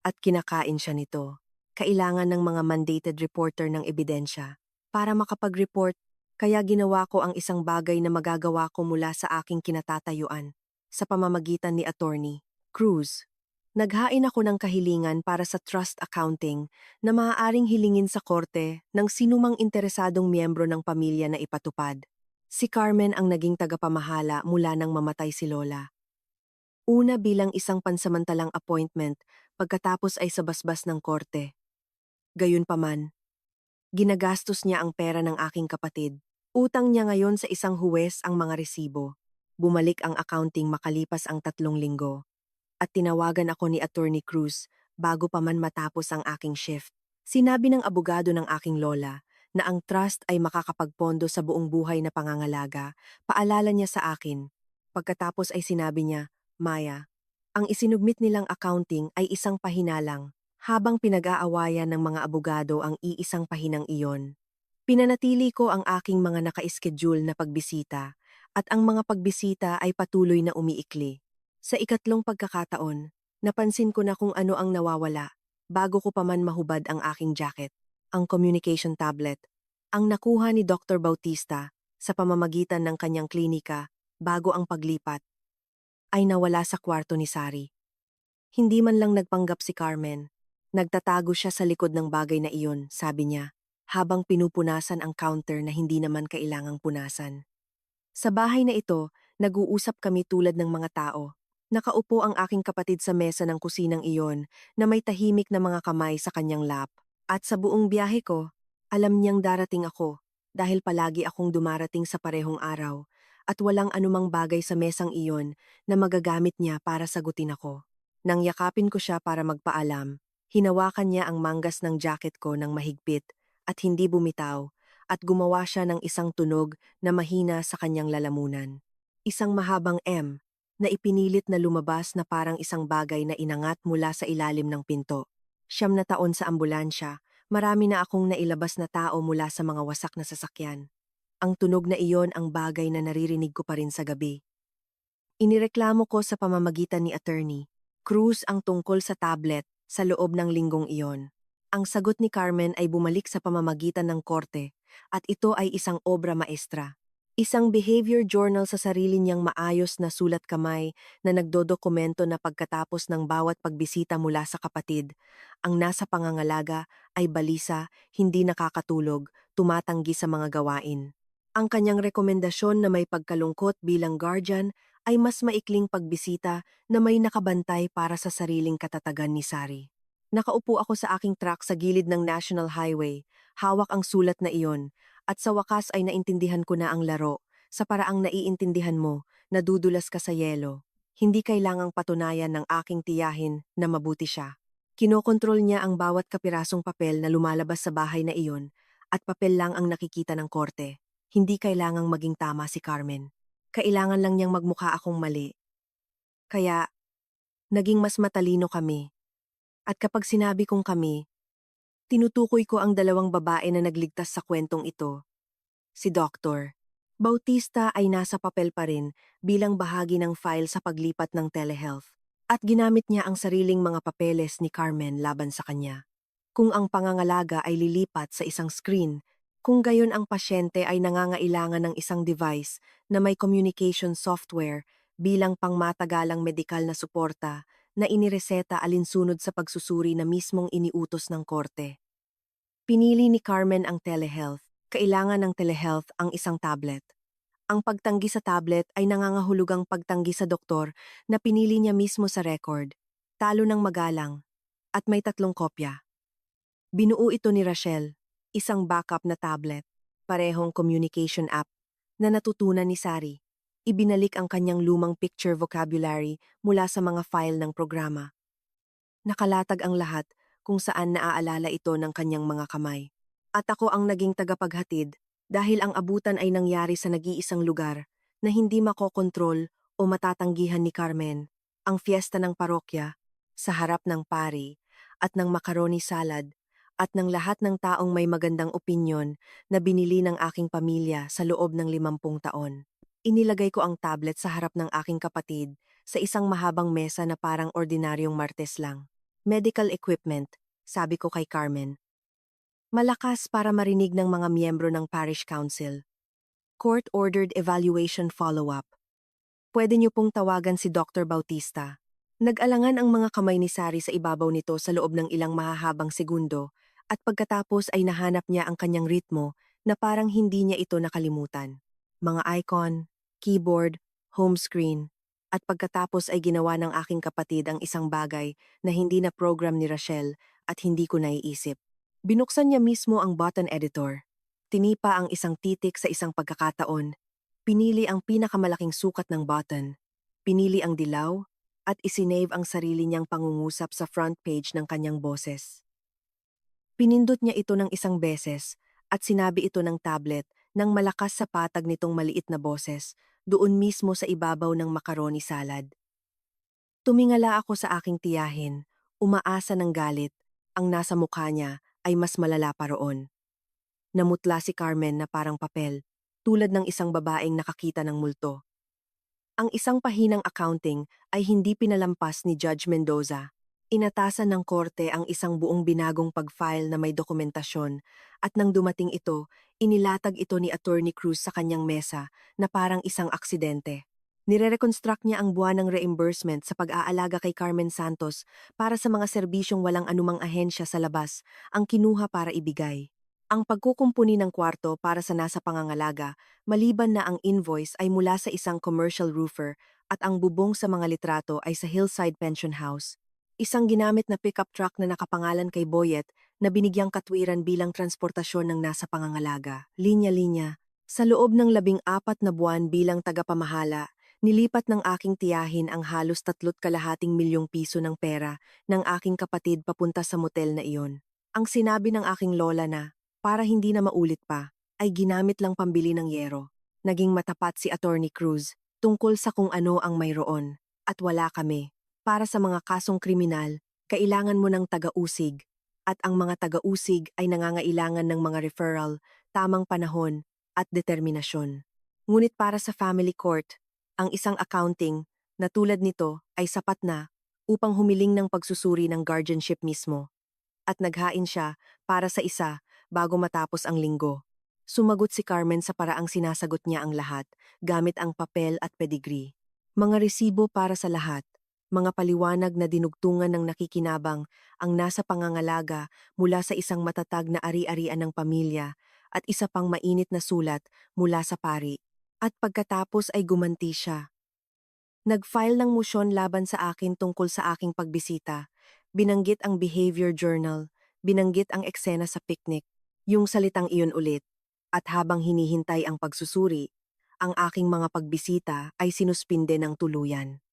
At kinakain siya nito. Kailangan ng mga mandated reporter ng ebidensya. Para makapag-report, kaya ginawa ko ang isang bagay na magagawa ko mula sa aking kinatatayuan sa pamamagitan ni Attorney Cruz. Naghain ako ng kahilingan para sa trust accounting na maaaring hilingin sa korte ng sinumang interesadong miyembro ng pamilya na ipatupad. Si Carmen ang naging tagapamahala mula nang mamatay si Lola. Una bilang isang pansamantalang appointment, pagkatapos ay sa basbas ng korte. Gayunpaman, ginagastos niya ang pera ng aking kapatid. Utang niya ngayon sa isang huwes ang mga resibo. Bumalik ang accounting makalipas ang 3 linggo. At tinawagan ako ni Attorney Cruz bago pa man matapos ang aking shift. Sinabi ng abogado ng aking lola na ang trust ay makakapagpondo sa buong buhay na pangangalaga. Paalala niya sa akin. Pagkatapos ay sinabi niya, Maya, ang isinubmit nilang accounting ay isang pahina lang, habang pinag-aawayan ng mga abogado ang iisang pahinang iyon. Pinanatili ko ang aking mga naka-schedule na pagbisita at ang mga pagbisita ay patuloy na umiikli. Sa ikatlong pagkakataon, napansin ko na kung ano ang nawawala bago ko pa man mahubad ang aking jacket, ang communication tablet, ang nakuha ni Dr. Bautista sa pamamagitan ng kanyang klinika bago ang paglipat, ay nawala sa kwarto ni Sari. Hindi man lang nagpanggap si Carmen. Nagtatago siya sa likod ng bagay na iyon, sabi niya, habang pinupunasan ang counter na hindi naman kailangang punasan. Sa bahay na ito, nag-uusap kami tulad ng mga tao. Nakaupo ang aking kapatid sa mesa ng kusinang iyon na may tahimik na mga kamay sa kanyang lap. At sa buong biyahe ko, alam niyang darating ako dahil palagi akong dumarating sa parehong araw at walang anumang bagay sa mesang iyon na magagamit niya para sagutin ako. Nang yakapin ko siya para magpaalam, hinawakan niya ang manggas ng jacket ko ng mahigpit at hindi bumitaw at gumawa siya ng isang tunog na mahina sa kanyang lalamunan. Isang mahabang M na ipinilit na lumabas na parang isang bagay na inangat mula sa ilalim ng pinto. 9 taon sa ambulansya, marami na akong nailabas na tao mula sa mga wasak na sasakyan. Ang tunog na iyon ang bagay na naririnig ko pa rin sa gabi. Inireklamo ko sa pamamagitan ni Attorney Cruz ang tungkol sa tablet sa loob ng linggong iyon. Ang sagot ni Carmen ay bumalik sa pamamagitan ng korte at ito ay isang obra maestra. Isang behavior journal sa sarili niyang maayos na sulat kamay na nagdodokumento na pagkatapos ng bawat pagbisita mula sa kapatid, ang nasa pangangalaga ay balisa, hindi nakakatulog, tumatanggi sa mga gawain. Ang kanyang rekomendasyon na may pagkalungkot bilang guardian ay mas maikling pagbisita na may nakabantay para sa sariling katatagan ni Sari. Nakaupo ako sa aking truck sa gilid ng National Highway, hawak ang sulat na iyon, at sa wakas ay naintindihan ko na ang laro, sa paraang naiintindihan mo, nadudulas ka sa yelo. Hindi kailangang patunayan ng aking tiyahin na mabuti siya. Kinokontrol niya ang bawat kapirasong papel na lumalabas sa bahay na iyon, at papel lang ang nakikita ng korte. Hindi kailangang maging tama si Carmen. Kailangan lang niyang magmukha akong mali. Kaya, naging mas matalino kami. At kapag sinabi kong kami, tinutukoy ko ang 2 babae na nagligtas sa kwentong ito. Si Dr. Bautista ay nasa papel pa rin bilang bahagi ng file sa paglipat ng telehealth. At ginamit niya ang sariling mga papeles ni Carmen laban sa kanya. Kung ang pangangalaga ay lilipat sa isang screen, kung gayon ang pasyente ay nangangailangan ng isang device na may communication software bilang pangmatagalang medikal na suporta na inireseta alinsunod sa pagsusuri na mismong iniutos ng korte. Pinili ni Carmen ang telehealth. Kailangan ng telehealth ang isang tablet. Ang pagtanggi sa tablet ay nangangahulugang pagtanggi sa doktor na pinili niya mismo sa record. Talo ng magalang. At may 3 kopya. Binuo ito ni Rachel, isang backup na tablet, parehong communication app, na natutunan ni Sari. Ibinalik ang kanyang lumang picture vocabulary mula sa mga file ng programa. Nakalatag ang lahat kung saan naaalala ito ng kanyang mga kamay. At ako ang naging tagapaghatid dahil ang abutan ay nangyari sa nag-iisang lugar na hindi makokontrol o matatanggihan ni Carmen, ang fiesta ng parokya, sa harap ng pari, at ng macaroni salad, at ng lahat ng taong may magandang opinyon na binili ng aking pamilya sa loob ng 50 taon. Inilagay ko ang tablet sa harap ng aking kapatid sa isang mahabang mesa na parang ordinaryong martes lang. Medical equipment, sabi ko kay Carmen. Malakas para marinig ng mga miyembro ng Parish Council. Court-ordered evaluation follow-up. Pwede niyo pong tawagan si Dr. Bautista. Nag-alangan ang mga kamay ni Sari sa ibabaw nito sa loob ng ilang mahahabang segundo at pagkatapos ay nahanap niya ang kanyang ritmo na parang hindi niya ito nakalimutan. Mga icon, keyboard, home screen, at pagkatapos ay ginawa ng aking kapatid ang isang bagay na hindi na program ni Rachel at hindi ko naiisip. Binuksan niya mismo ang button editor. Tinipa ang isang titik sa isang pagkakataon. Pinili ang pinakamalaking sukat ng button. Pinili ang dilaw at isinave ang sarili niyang pangungusap sa front page ng kanyang boses. Pinindot niya ito ng isang beses at sinabi ito ng tablet ng malakas sa patag nitong maliit na boses doon mismo sa ibabaw ng macaroni salad. Tumingala ako sa aking tiyahin, umaasa ng galit, ang nasa mukha niya ay mas malala pa roon. Namutla si Carmen na parang papel, tulad ng isang babaeng nakakita ng multo. Ang isang pahinang accounting ay hindi pinalampas ni Judge Mendoza. Inatasan ng korte ang isang buong binagong pag-file na may dokumentasyon at nang dumating ito, inilatag ito ni Attorney Cruz sa kanyang mesa na parang isang aksidente. Nire-reconstruct niya ang buwan ng reimbursement sa pag-aalaga kay Carmen Santos para sa mga serbisyong walang anumang ahensya sa labas ang kinuha para ibigay. Ang pagkukumpuni ng kwarto para sa nasa pangangalaga, maliban na ang invoice ay mula sa isang commercial roofer at ang bubong sa mga litrato ay sa Hillside Pension House. Isang ginamit na pickup truck na nakapangalan kay Boyet na binigyang katwiran bilang transportasyon ng nasa pangangalaga. Linya-linya. Sa loob ng 14 na buwan bilang tagapamahala, nilipat ng aking tiyahin ang halos 3.2 milyong piso ng pera ng aking kapatid papunta sa motel na iyon. Ang sinabi ng aking lola na, para hindi na maulit pa, ay ginamit lang pambili ng yero. Naging matapat si Attorney Cruz tungkol sa kung ano ang mayroon, at wala kami. Para sa mga kasong kriminal, kailangan mo ng taga-usig, at ang mga taga-usig ay nangangailangan ng mga referral, tamang panahon, at determinasyon. Ngunit para sa family court, ang isang accounting na tulad nito ay sapat na upang humiling ng pagsusuri ng guardianship mismo. At naghain siya para sa isa bago matapos ang linggo. Sumagot si Carmen sa paraang sinasagot niya ang lahat, gamit ang papel at pedigree. Mga resibo para sa lahat, mga paliwanag na dinugtungan ng nakikinabang ang nasa pangangalaga mula sa isang matatag na ari-arian ng pamilya at isa pang mainit na sulat mula sa pari. At pagkatapos ay gumanti siya. Nag-file ng motion laban sa akin tungkol sa aking pagbisita. Binanggit ang behavior journal, binanggit ang eksena sa picnic, yung salitang iyon ulit. At habang hinihintay ang pagsusuri, ang aking mga pagbisita ay sinuspinde ng tuluyan.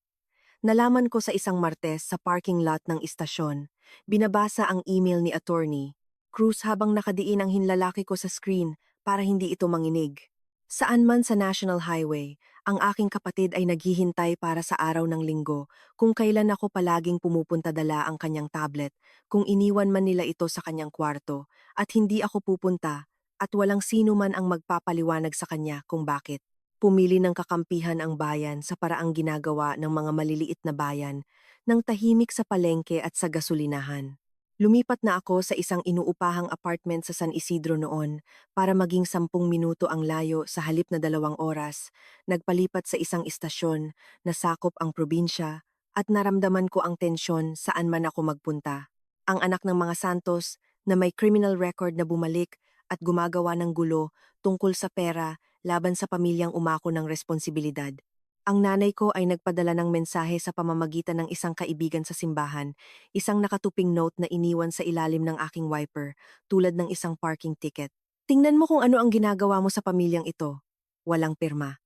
Nalaman ko sa isang Martes sa parking lot ng istasyon, binabasa ang email ni attorney Cruz habang nakadiin ang hinlalaki ko sa screen para hindi ito manginig. Saan man sa National Highway, ang aking kapatid ay naghihintay para sa araw ng linggo kung kailan ako palaging pumupunta dala ang kanyang tablet, kung iniwan man nila ito sa kanyang kwarto, at hindi ako pupunta, at walang sino man ang magpapaliwanag sa kanya kung bakit. Pumili ng kakampihan ang bayan sa paraang ginagawa ng mga maliliit na bayan, ng tahimik sa palengke at sa gasolinahan. Lumipat na ako sa isang inuupahang apartment sa San Isidro noon para maging 10 minuto ang layo sa halip na 2 oras. Nagpalipat sa isang istasyon na sakop ang probinsya at naramdaman ko ang tensyon saan man ako magpunta. Ang anak ng mga Santos na may criminal record na bumalik at gumagawa ng gulo tungkol sa pera laban sa pamilyang umako ng responsibilidad. Ang nanay ko ay nagpadala ng mensahe sa pamamagitan ng isang kaibigan sa simbahan, isang nakatuping note na iniwan sa ilalim ng aking wiper, tulad ng isang parking ticket. Tingnan mo kung ano ang ginagawa mo sa pamilyang ito. Walang pirma.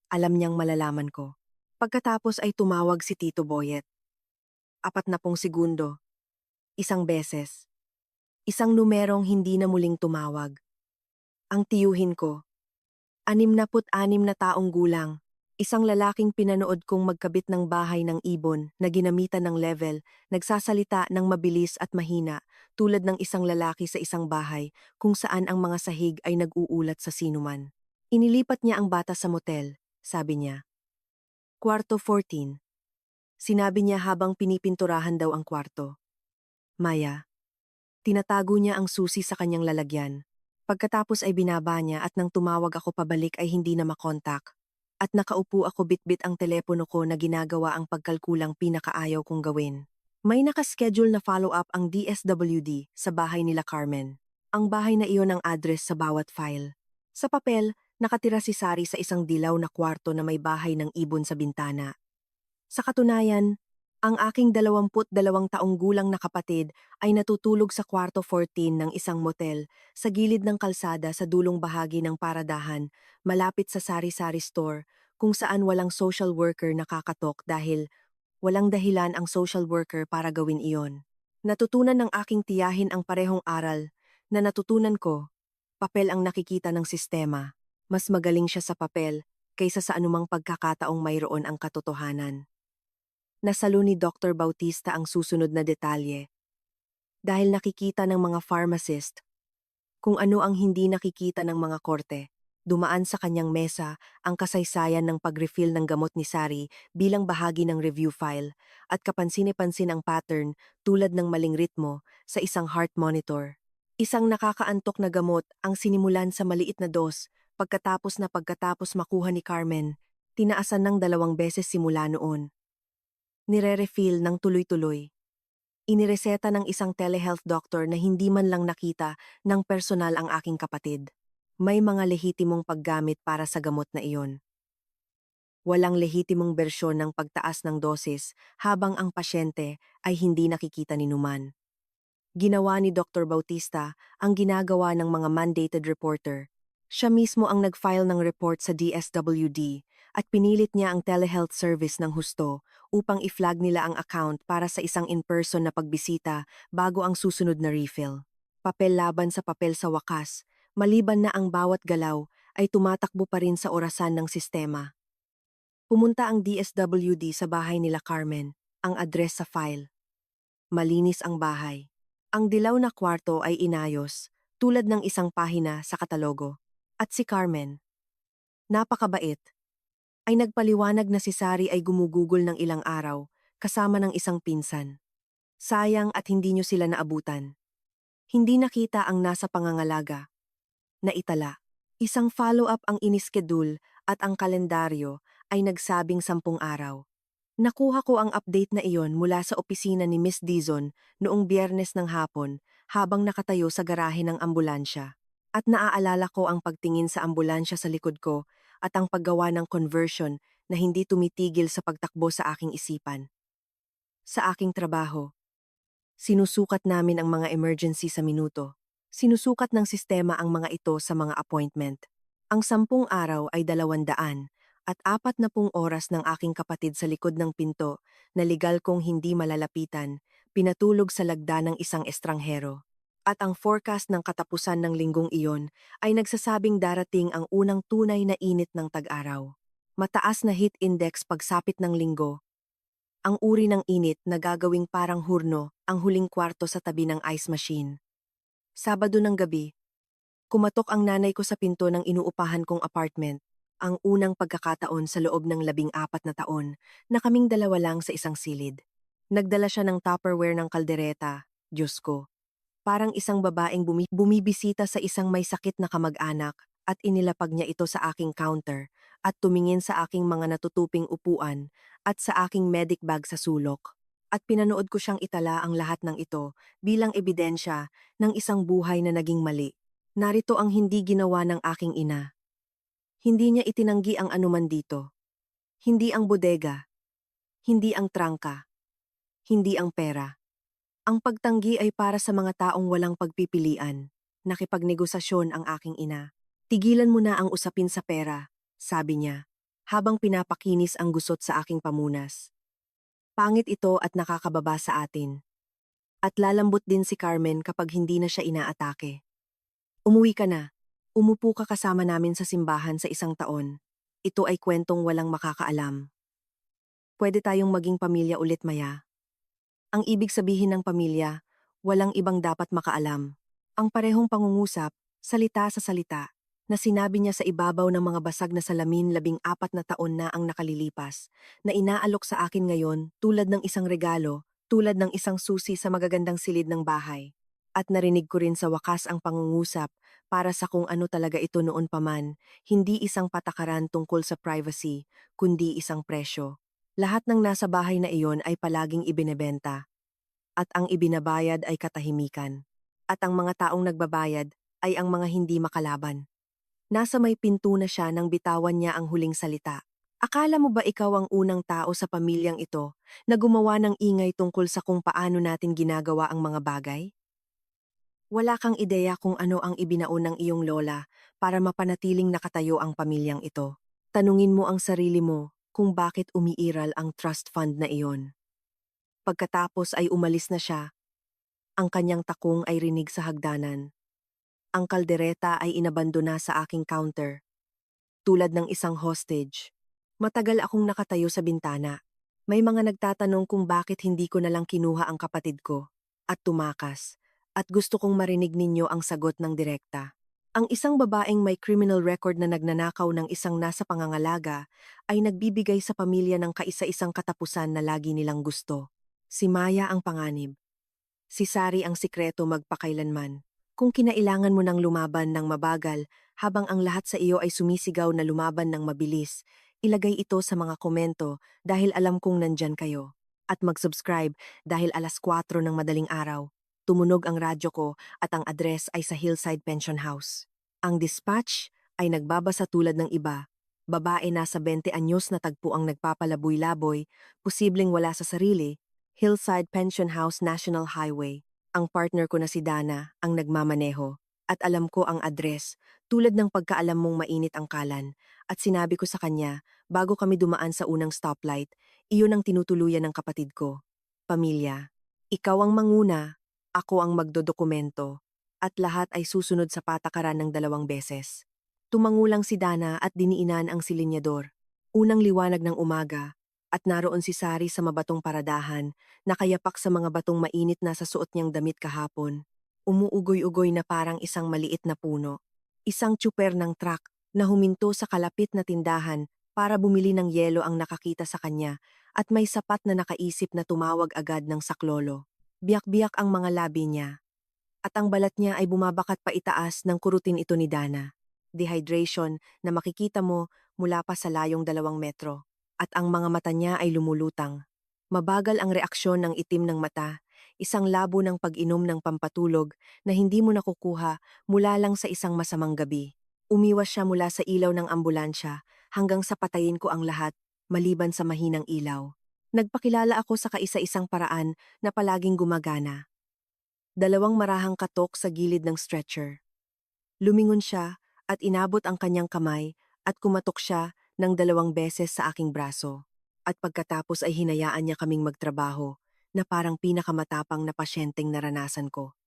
Alam niyang malalaman ko. Pagkatapos ay tumawag si Tito Boyet. 40 segundo. Isang beses. Isang numerong hindi na muling tumawag. Ang tiyuhin ko. 66 na taong gulang. Isang lalaking pinanood kong magkabit ng bahay ng ibon na ginamitan ng level, nagsasalita ng mabilis at mahina, tulad ng isang lalaki sa isang bahay kung saan ang mga sahig ay nag-uulat sa sinuman. Inilipat niya ang bata sa motel, sabi niya. Kwarto 14. Sinabi niya habang pinipinturahan daw ang kwarto. Maya. Tinatago niya ang susi sa kanyang lalagyan. Pagkatapos ay binaba niya at nang tumawag ako pabalik ay hindi na makontak. At nakaupo ako bitbit ang telepono ko na ginagawa ang pagkalkulang pinakaayaw kong gawin. May nakaschedule na follow-up ang DSWD sa bahay nila Carmen. Ang bahay na iyon ang address sa bawat file. Sa papel, nakatira si Sari sa isang dilaw na kwarto na may bahay ng ibon sa bintana. Sa katunayan, Ang aking 22 taong gulang na kapatid ay natutulog sa kwarto 14 ng isang motel sa gilid ng kalsada sa dulong bahagi ng paradahan, malapit sa sari-sari store, kung saan walang social worker nakakatok dahil walang dahilan ang social worker para gawin iyon. Natutunan ng aking tiyahin ang parehong aral na natutunan ko, papel ang nakikita ng sistema. Mas magaling siya sa papel kaysa sa anumang pagkakataong mayroon ang katotohanan. Nasalo ni Dr. Bautista ang susunod na detalye dahil nakikita ng mga pharmacist kung ano ang hindi nakikita ng mga korte. Dumaan sa kanyang mesa ang kasaysayan ng pag-refill ng gamot ni Sari bilang bahagi ng review file at kapansin-pansin ang pattern tulad ng maling ritmo sa isang heart monitor. Isang nakakaantok na gamot ang sinimulan sa maliit na dos pagkatapos makuha ni Carmen, tinaasan ng 2 beses simula noon. Nire-refill ng tuloy-tuloy. Inireseta ng isang telehealth doctor na hindi man lang nakita ng personal ang aking kapatid. May mga lehitimong paggamit para sa gamot na iyon. Walang lehitimong bersyon ng pagtaas ng dosis habang ang pasyente ay hindi nakikita ni Numan. Ginawa ni Dr. Bautista ang ginagawa ng mga mandated reporter. Siya mismo ang nag-file ng report sa DSWD at pinilit niya ang telehealth service ng husto upang i-flag nila ang account para sa isang in-person na pagbisita bago ang susunod na refill. Papel laban sa papel sa wakas, maliban na ang bawat galaw ay tumatakbo pa rin sa orasan ng sistema. Pumunta ang DSWD sa bahay nila Carmen, ang address sa file. Malinis ang bahay. Ang dilaw na kwarto ay inayos, tulad ng isang pahina sa katalogo. At si Carmen, napakabait, ay nagpaliwanag na si Sari ay gumugugol ng ilang araw, kasama ng isang pinsan. Sayang at hindi niyo sila naabutan. Hindi nakita ang nasa pangangalaga. Naitala. Isang follow-up ang inischedule at ang kalendaryo ay nagsabing 10 araw. Nakuha ko ang update na iyon mula sa opisina ni Miss Dizon noong Biyernes ng hapon habang nakatayo sa garahe ng ambulansya. At naaalala ko ang pagtingin sa ambulansya sa likod ko at ang paggawa ng conversion na hindi tumitigil sa pagtakbo sa aking isipan. Sa aking trabaho, sinusukat namin ang mga emergency sa minuto. Sinusukat ng sistema ang mga ito sa mga appointment. Ang 10 araw ay 200 at 40 oras ng aking kapatid sa likod ng pinto na legal kong hindi malalapitan, pinatulog sa lagda ng isang estranghero. At ang forecast ng katapusan ng linggong iyon ay nagsasabing darating ang unang tunay na init ng tag-araw. Mataas na heat index pagsapit ng linggo. Ang uri ng init na gagawing parang hurno ang huling kwarto sa tabi ng ice machine. Sabado ng gabi, kumatok ang nanay ko sa pinto ng inuupahan kong apartment, ang unang pagkakataon sa loob ng 14 na taon na kaming dalawa lang sa isang silid. Nagdala siya ng Tupperware ng kaldereta, Diyos ko. Parang isang babaeng bumibisita sa isang may sakit na kamag-anak at inilapag niya ito sa aking counter at tumingin sa aking mga natutuping upuan at sa aking medic bag sa sulok. At pinanood ko siyang itala ang lahat ng ito bilang ebidensya ng isang buhay na naging mali. Narito ang hindi ginawa ng aking ina. Hindi niya itinanggi ang anuman dito. Hindi ang bodega. Hindi ang trangka. Hindi ang pera. Ang pagtanggi ay para sa mga taong walang pagpipilian. Nakipagnegosasyon ang aking ina. Tigilan mo na ang usapin sa pera, sabi niya, habang pinapakinis ang gusot sa aking pamunas. Pangit ito at nakakababa sa atin. At lalambot din si Carmen kapag hindi na siya inaatake. Umuwi ka na. Umupo ka kasama namin sa simbahan sa isang taon. Ito ay kwentong walang makakaalam. Pwede tayong maging pamilya ulit, Maya. Ang ibig sabihin ng pamilya, walang ibang dapat makaalam. Ang parehong pangungusap, salita sa salita, na sinabi niya sa ibabaw ng mga basag na salamin 14 na taon na ang nakalilipas, na inaalok sa akin ngayon tulad ng isang regalo, tulad ng isang susi sa magagandang silid ng bahay. At narinig ko rin sa wakas ang pangungusap para sa kung ano talaga ito noon pa man, hindi isang patakaran tungkol sa privacy, kundi isang presyo. Lahat ng nasa bahay na iyon ay palaging ibinebenta. At ang ibinabayad ay katahimikan. At ang mga taong nagbabayad ay ang mga hindi makalaban. Nasa may pinto na siya nang bitawan niya ang huling salita. Akala mo ba ikaw ang unang tao sa pamilyang ito na gumawa ng ingay tungkol sa kung paano natin ginagawa ang mga bagay? Wala kang ideya kung ano ang ibinaon ng iyong lola para mapanatiling nakatayo ang pamilyang ito. Tanungin mo ang sarili mo kung bakit umiiral ang trust fund na iyon. Pagkatapos ay umalis na siya, ang kanyang takong ay rinig sa hagdanan. Ang kaldereta ay inabandona sa aking counter, tulad ng isang hostage. Matagal akong nakatayo sa bintana. May mga nagtatanong kung bakit hindi ko nalang kinuha ang kapatid ko at tumakas. At gusto kong marinig ninyo ang sagot ng direkta. Ang isang babaeng may criminal record na nagnanakaw ng isang nasa pangangalaga ay nagbibigay sa pamilya ng kaisa-isang katapusan na lagi nilang gusto. Si Maya ang panganib. Si Sari ang sikreto magpakailanman. Kung kinailangan mo ng lumaban ng mabagal habang ang lahat sa iyo ay sumisigaw na lumaban ng mabilis, ilagay ito sa mga komento dahil alam kong nandyan kayo. At mag-subscribe dahil 4:00 ng madaling araw. Tumunog ang radyo ko at ang address ay sa Hillside Pension House. Ang dispatch ay nagbabasa tulad ng iba. Babae nasa 20 anyos na tagpo ang nagpapalaboy-laboy, posibleng wala sa sarili, Hillside Pension House National Highway. Ang partner ko na si Dana ang nagmamaneho at alam ko ang address tulad ng pagkaalam mong mainit ang kalan at sinabi ko sa kanya bago kami dumaan sa unang stoplight, iyon ang tinutuluyan ng kapatid ko. Pamilya, ikaw ang manguna, ako ang magdodokumento at lahat ay susunod sa patakaran ng 2 beses. Tumangulang si Dana at diniinan ang silinyador. Unang liwanag ng umaga, at naroon si Sari sa mabatong paradahan, nakayapak sa mga batong mainit na sa suot niyang damit kahapon. Umuugoy-ugoy na parang isang maliit na puno. Isang tsuper ng truck na huminto sa kalapit na tindahan para bumili ng yelo ang nakakita sa kanya at may sapat na nakaisip na tumawag agad ng saklolo. Biyak-biyak ang mga labi niya. At ang balat niya ay bumabakat pa itaas ng kurutin ito ni Dana. Dehydration na makikita mo mula pa sa layong 2 metro. At ang mga mata niya ay lumulutang. Mabagal ang reaksyon ng itim ng mata, isang labo ng pag-inom ng pampatulog na hindi mo nakukuha mula lang sa isang masamang gabi. Umiwas siya mula sa ilaw ng ambulansya hanggang sa patayin ko ang lahat, maliban sa mahinang ilaw. Nagpakilala ako sa kaisa-isang paraan na palaging gumagana. 2 marahang katok sa gilid ng stretcher. Lumingon siya at inabot ang kanyang kamay at kumatok siya ng 2 beses sa aking braso. At pagkatapos ay hinayaan niya kaming magtrabaho na parang pinakamatapang na pasyenteng naranasan ko.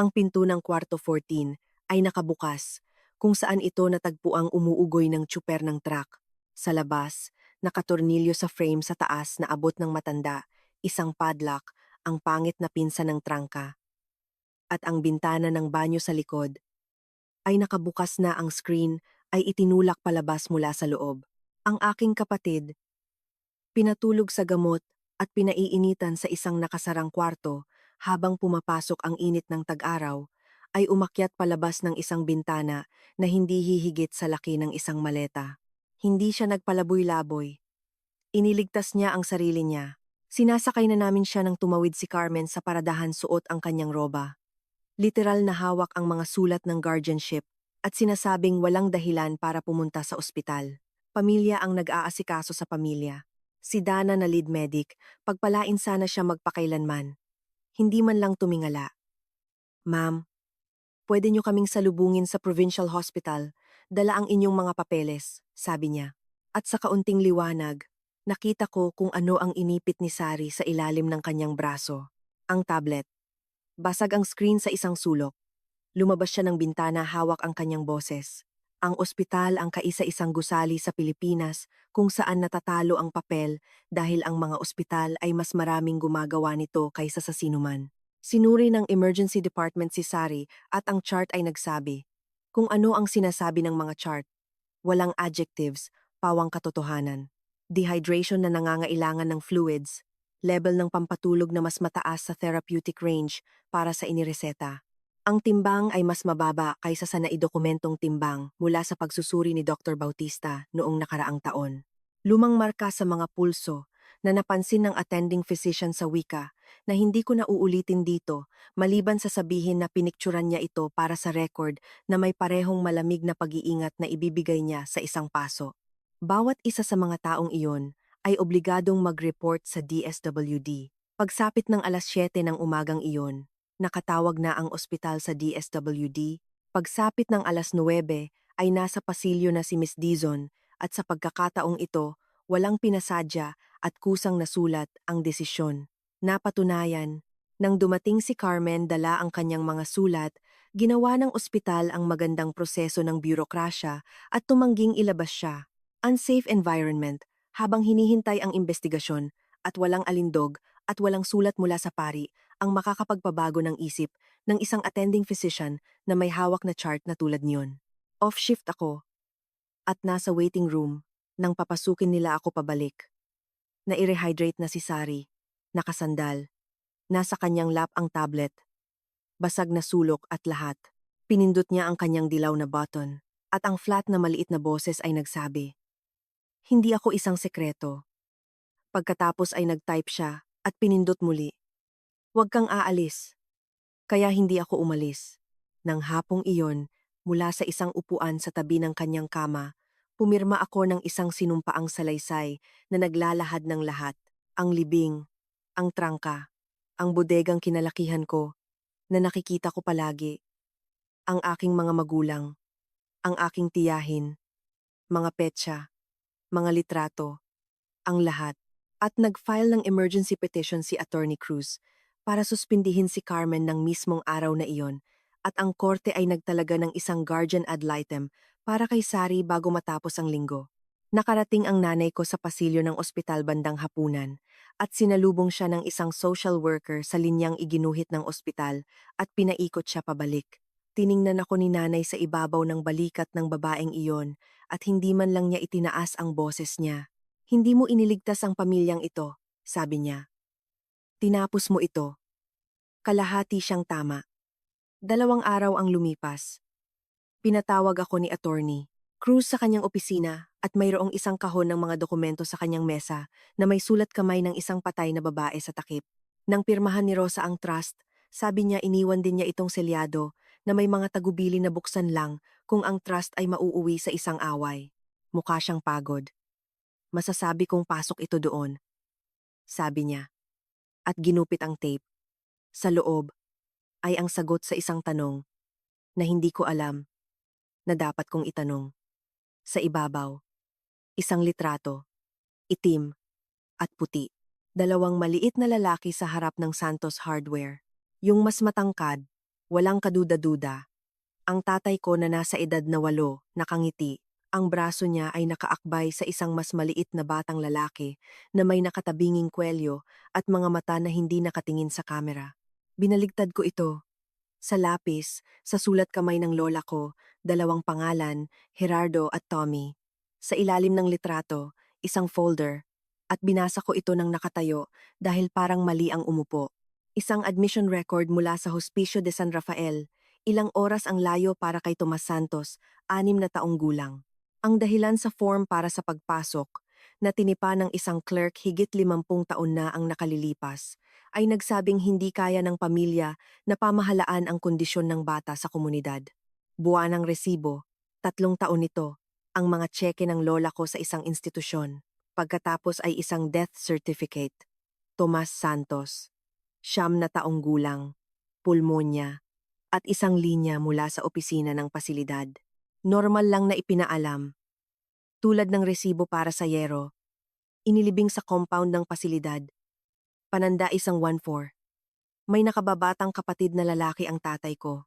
Ang pinto ng kwarto 14 ay nakabukas kung saan ito natagpuang umuugoy ng tsuper ng truck. Sa labas, nakatornilyo sa frame sa taas na abot ng matanda, isang padlock, ang pangit na pinsa ng trangka. At ang bintana ng banyo sa likod ay nakabukas na ang screen ay itinulak palabas mula sa loob. Ang aking kapatid, pinatulog sa gamot at pinaiinitan sa isang nakasarang kwarto habang pumapasok ang init ng tag-araw, ay umakyat palabas ng isang bintana na hindi hihigit sa laki ng isang maleta. Hindi siya nagpalaboy-laboy. Iniligtas niya ang sarili niya. Sinasakay na namin siya nang tumawid si Carmen sa paradahan suot ang kanyang roba. Literal na hawak ang mga sulat ng guardianship at sinasabing walang dahilan para pumunta sa ospital. Pamilya ang nag-aasikaso sa pamilya. Si Dana na lead medic, pagpalain sana siya magpakailanman. Hindi man lang tumingala. Ma'am, pwede niyo kaming salubungin sa provincial hospital. Dala ang inyong mga papeles, sabi niya. At sa kaunting liwanag, nakita ko kung ano ang inipit ni Sari sa ilalim ng kanyang braso. Ang tablet. Basag ang screen sa isang sulok. Lumabas siya ng bintana, hawak ang kanyang boses. Ang ospital ang kaisa-isang gusali sa Pilipinas kung saan natatalo ang papel dahil ang mga ospital ay mas maraming gumagawa nito kaysa sa sinuman. Sinuri ng emergency department si Sari at ang chart ay nagsabi. Kung ano ang sinasabi ng mga chart. Walang adjectives, pawang katotohanan. Dehydration na nangangailangan ng fluids. Level ng pampatulog na mas mataas sa therapeutic range para sa inireseta. Ang timbang ay mas mababa kaysa sa naidokumentong timbang mula sa pagsusuri ni Dr. Bautista noong nakaraang taon. Lumang marka sa mga pulso na napansin ng attending physician sa wika na hindi ko na uulitin dito maliban sa sabihin na pinikturan niya ito para sa record na may parehong malamig na pag-iingat na ibibigay niya sa isang paso. Bawat isa sa mga taong iyon ay obligadong mag-report sa DSWD. Pagsapit ng alas 7 ng umagang iyon, nakatawag na ang ospital sa DSWD. Pagsapit ng alas 9 ay nasa pasilyo na si Miss Dizon at sa pagkakataong ito, walang pinasadya at kusang nasulat ang desisyon. Napatunayan, nang dumating si Carmen dala ang kanyang mga sulat, ginawa ng ospital ang magandang proseso ng bureaukrasya at tumangging ilabas siya. Unsafe environment habang hinihintay ang investigasyon at walang alindog at walang sulat mula sa pari ang makakapagpabago ng isip ng isang attending physician na may hawak na chart na tulad niyon. Off-shift ako at nasa waiting room nang papasukin nila ako pabalik. Nai-rehydrate na si Sari, nakasandal, nasa kanyang lap ang tablet, basag na sulok at lahat. Pinindot niya ang kanyang dilaw na button at ang flat na maliit na boses ay nagsabi, "Hindi ako isang sekreto." Pagkatapos ay nag-type siya at pinindot muli, "Huwag kang aalis." Kaya hindi ako umalis. Nang hapong iyon, mula sa isang upuan sa tabi ng kanyang kama, pumirma ako ng isang sinumpaang salaysay na naglalahad ng lahat. Ang libing, ang trangka, ang bodegang kinalakihan ko, na nakikita ko palagi, ang aking mga magulang, ang aking tiyahin, mga petsa, mga litrato, ang lahat. At nag-file ng emergency petition si Attorney Cruz para suspindihin si Carmen ng mismong araw na iyon at ang korte ay nagtalaga ng isang guardian ad litem para kay Sari bago matapos ang linggo. Nakarating ang nanay ko sa pasilyo ng ospital bandang hapunan at sinalubong siya ng isang social worker sa linyang iginuhit ng ospital at pinaikot siya pabalik. Tiningnan ako ni nanay sa ibabaw ng balikat ng babaeng iyon at hindi man lang niya itinaas ang boses niya. "Hindi mo iniligtas ang pamilyang ito," sabi niya. "Tinapos mo ito." Kalahati siyang tama. 2 araw ang lumipas. Pinatawag ako ni Attorney Cruz sa kanyang opisina at mayroong isang kahon ng mga dokumento sa kanyang mesa na may sulat kamay ng isang patay na babae sa takip. Nang pirmahan ni Rosa ang trust, sabi niya iniwan din niya itong selyado na may mga tagubili na buksan lang kung ang trust ay mauuwi sa isang away. Mukha siyang pagod. "Masasabi kong pasok ito doon," sabi niya, at ginupit ang tape. Sa loob ay ang sagot sa isang tanong na hindi ko alam na dapat kong itanong. Sa ibabaw, isang litrato, itim at puti. 2 maliit na lalaki sa harap ng Santos Hardware. Yung mas matangkad, walang kaduda-duda. Ang tatay ko na nasa edad na 8, nakangiti. Ang braso niya ay nakaakbay sa isang mas maliit na batang lalaki na may nakatabinging kwelyo at mga mata na hindi nakatingin sa kamera. Binaligtad ko ito. Sa lapis, sa sulat kamay ng lola ko, 2 pangalan, Gerardo at Tommy. Sa ilalim ng litrato, isang folder. At binasa ko ito ng nakatayo dahil parang mali ang umupo. Isang admission record mula sa Hospicio de San Rafael. Ilang oras ang layo para kay Tomas Santos, 6 na taong gulang. Ang dahilan sa form para sa pagpasok, na tinipa ng isang clerk higit 50 taon na ang nakalilipas, ay nagsabing hindi kaya ng pamilya na pamahalaan ang kondisyon ng bata sa komunidad. Buwanang resibo, 3 taon ito, ang mga tseke ng lola ko sa isang institusyon. Pagkatapos ay isang death certificate. Tomas Santos, 9 na taong gulang, pulmonya, at isang linya mula sa opisina ng pasilidad. Normal lang na ipinaalam. Tulad ng resibo para sa yero, inilibing sa compound ng pasilidad. Pananda isang 1-4. May nakababatang kapatid na lalaki ang tatay ko.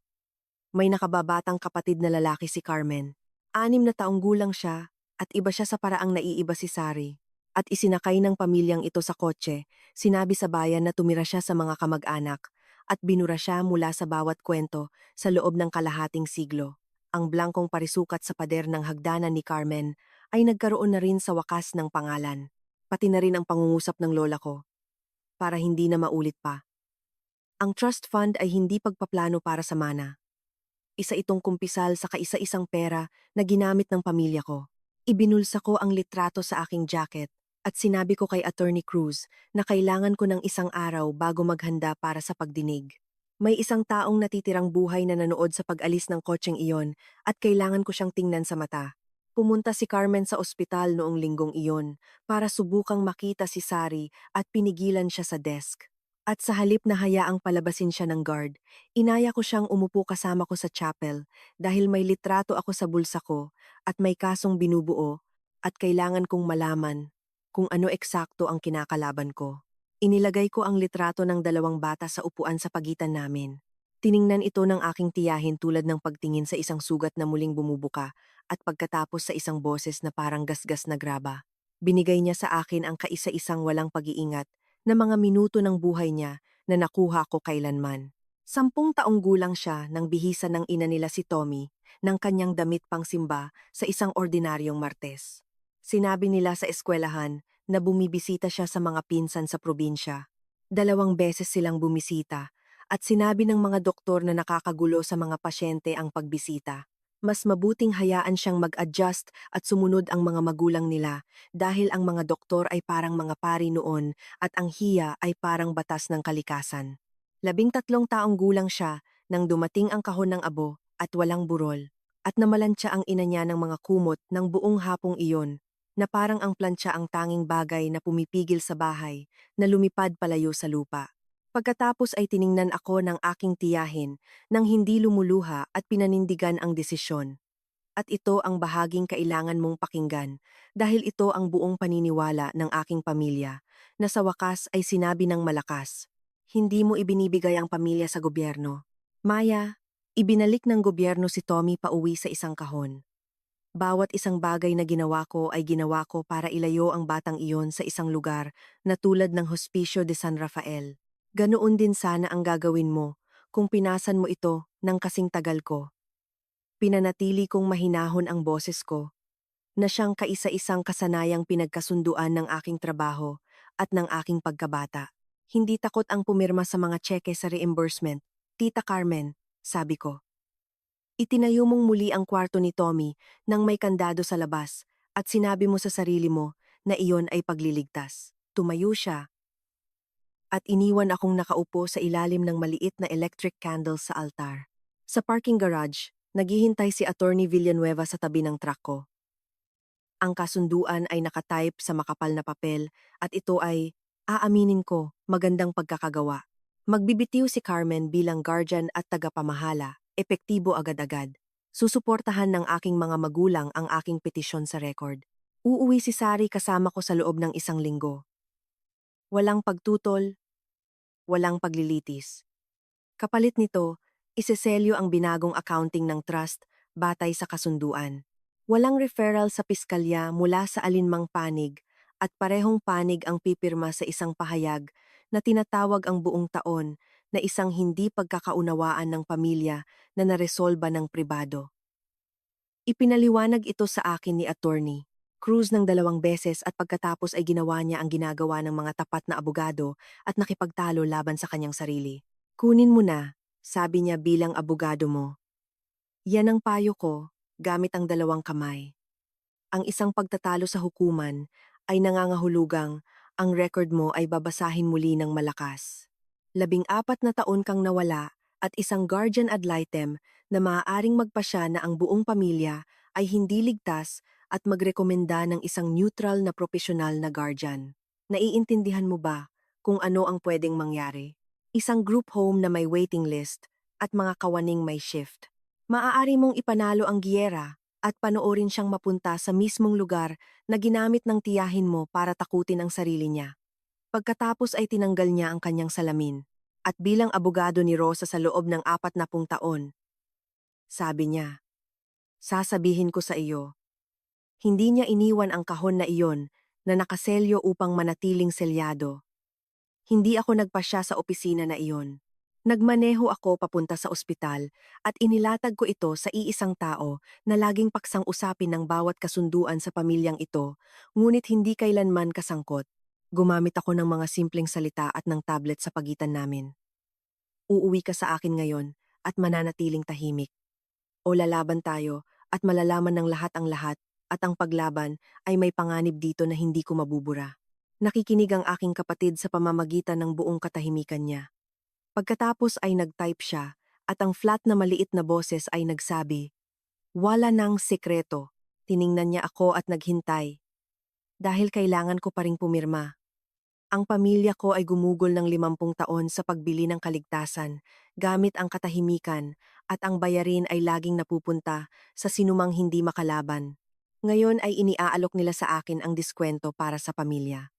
May nakababatang kapatid na lalaki si Carmen. 6 na taong gulang siya at iba siya sa paraang naiiba si Sari. At isinakay ng pamilyang ito sa kotse, sinabi sa bayan na tumira siya sa mga kamag-anak at binura siya mula sa bawat kwento sa loob ng kalahating siglo. Ang blangkong parisukat sa pader ng hagdanan ni Carmen ay nagkaroon na rin sa wakas ng pangalan. Pati na rin ang pangungusap ng lola ko para hindi na maulit pa. Ang trust fund ay hindi pagpaplano para sa mana. Isa itong kumpisal sa kaisa-isang pera na ginamit ng pamilya ko. Ibinulsa ko ang litrato sa aking jacket at sinabi ko kay Attorney Cruz na kailangan ko ng isang araw bago maghanda para sa pagdinig. May isang taong natitirang buhay na nanood sa pag-alis ng kotseng iyon at kailangan ko siyang tingnan sa mata. Pumunta si Carmen sa ospital noong linggong iyon para subukang makita si Sari at pinigilan siya sa desk. At sa halip na hayaang palabasin siya ng guard, inaya ko siyang umupo kasama ko sa chapel dahil may litrato ako sa bulsa ko at may kasong binubuo at kailangan kong malaman kung ano eksakto ang kinakalaban ko. Inilagay ko ang litrato ng dalawang bata sa upuan sa pagitan namin. Tiningnan ito ng aking tiyahin tulad ng pagtingin sa isang sugat na muling bumubuka at pagkatapos sa isang boses na parang gasgas na graba. Binigay niya sa akin ang kaisa-isang walang pag-iingat na mga minuto ng buhay niya na nakuha ko kailanman. 10 taong gulang siya nang bihisan ng ina nila si Tommy ng kanyang damit pangsimba sa isang ordinaryong Martes. Sinabi nila sa eskwelahan na bumibisita siya sa mga pinsan sa probinsya. 2 beses silang bumisita at sinabi ng mga doktor na nakakagulo sa mga pasyente ang pagbisita. Mas mabuting hayaan siyang mag-adjust at sumunod ang mga magulang nila dahil ang mga doktor ay parang mga pari noon at ang hiya ay parang batas ng kalikasan. 13 taong gulang siya nang dumating ang kahon ng abo at walang burol at namalantya ang ina niya ng mga kumot ng buong hapong iyon na parang ang plantsa ang tanging bagay na pumipigil sa bahay na lumipad palayo sa lupa. Pagkatapos ay tiningnan ako ng aking tiyahin nang hindi lumuluha at pinanindigan ang desisyon. At ito ang bahaging kailangan mong pakinggan dahil ito ang buong paniniwala ng aking pamilya na sa wakas ay sinabi ng malakas. Hindi mo ibinibigay ang pamilya sa gobyerno. Maya, ibinalik ng gobyerno si Tommy pauwi sa isang kahon. Bawat isang bagay na ginawa ko ay ginawa ko para ilayo ang batang iyon sa isang lugar na tulad ng Hospicio de San Rafael. Ganoon din sana ang gagawin mo kung pinasan mo ito ng kasing tagal ko. Pinanatili kong mahinahon ang boses ko, na siyang kaisa-isang kasanayang pinagkasunduan ng aking trabaho at ng aking pagkabata. Hindi takot ang pumirma sa mga tseke sa reimbursement. Tita Carmen, sabi ko. Itinayo mong muli ang kwarto ni Tommy nang may kandado sa labas at sinabi mo sa sarili mo na iyon ay pagliligtas. Tumayo siya at iniwan akong nakaupo sa ilalim ng maliit na electric candle sa altar. Sa parking garage, naghihintay si Attorney Villanueva sa tabi ng truck ko. Ang kasunduan ay nakatype sa makapal na papel at ito ay, aaminin ko, magandang pagkakagawa. Magbibitiw si Carmen bilang guardian at tagapamahala, epektibo agad-agad. Susuportahan ng aking mga magulang ang aking petisyon sa record. Uuwi si Sari kasama ko sa loob ng 1 linggo. Walang pagtutol, walang paglilitis. Kapalit nito, iseselyo ang binagong accounting ng trust batay sa kasunduan. Walang referral sa piskalya mula sa alinmang panig at parehong panig ang pipirma sa isang pahayag na tinatawag ang buong taon na isang hindi pagkakaunawaan ng pamilya na naresolba ng pribado. Ipinaliwanag ito sa akin ni attorney Cruz ng 2 beses at pagkatapos ay ginawa niya ang ginagawa ng mga tapat na abogado at nakipagtalo laban sa kanyang sarili. Kunin mo na, sabi niya bilang abogado mo. Yan ang payo ko, gamit ang 2 kamay. Ang isang pagtatalo sa hukuman ay nangangahulugang ang record mo ay babasahin muli ng malakas. 14 na taon kang nawala at isang guardian ad litem na maaaring magpasya na ang buong pamilya ay hindi ligtas at magrekomenda ng isang neutral na profesional na guardian. Naiintindihan mo ba kung ano ang pwedeng mangyari? Isang group home na may waiting list at mga kawaning may shift. Maaari mong ipanalo ang giyera at panoorin siyang mapunta sa mismong lugar na ginamit ng tiyahin mo para takutin ang sarili niya. Pagkatapos ay tinanggal niya ang kanyang salamin. At bilang abogado ni Rosa sa loob ng 40 taon, sabi niya, sasabihin ko sa iyo, hindi niya iniwan ang kahon na iyon na nakaselyo upang manatiling selyado. Hindi ako nagpasya sa opisina na iyon. Nagmaneho ako papunta sa ospital at inilatag ko ito sa iisang tao na laging paksang usapin ng bawat kasunduan sa pamilyang ito, ngunit hindi kailanman kasangkot. Gumamit ako ng mga simpleng salita at ng tablet sa pagitan namin. Uuwi ka sa akin ngayon at mananatiling tahimik. O lalaban tayo at malalaman ng lahat ang lahat at ang paglaban ay may panganib dito na hindi ko mabubura. Nakikinig ang aking kapatid sa pamamagitan ng buong katahimikan niya. Pagkatapos ay nag-type siya at ang flat na maliit na boses ay nagsabi, wala nang sekreto. Tiningnan niya ako at naghintay. Dahil kailangan ko pa ring pumirma. Ang pamilya ko ay gumugol ng 50 taon sa pagbili ng kaligtasan, gamit ang katahimikan, at ang bayarin ay laging napupunta sa sinumang hindi makalaban. Ngayon ay iniaalok nila sa akin ang diskwento para sa pamilya.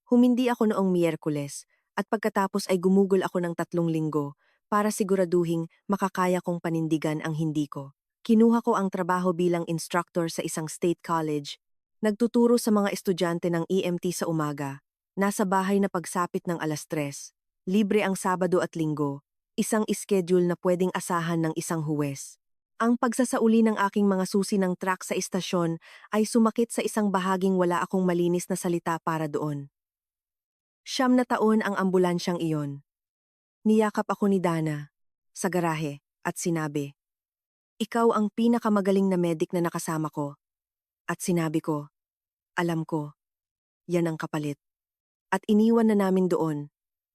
Humindi ako noong Miyerkules, at pagkatapos ay gumugol ako ng 3 linggo para siguraduhing makakaya kong panindigan ang hindi ko. Kinuha ko ang trabaho bilang instructor sa isang state college, nagtuturo sa mga estudyante ng EMT sa umaga, nasa bahay na pagsapit ng 3:00, libre ang Sabado at Linggo, isang schedule na pwedeng asahan ng isang huwes. Ang pagsasauli ng aking mga susi ng truck sa istasyon ay sumakit sa isang bahaging wala akong malinis na salita para doon. 9 taon ang ambulansyang iyon. Niyakap ako ni Dana sa garahe at sinabi, "Ikaw ang pinakamagaling na medic na nakasama ko." At sinabi ko, "Alam ko, yan ang kapalit." At iniwan na namin doon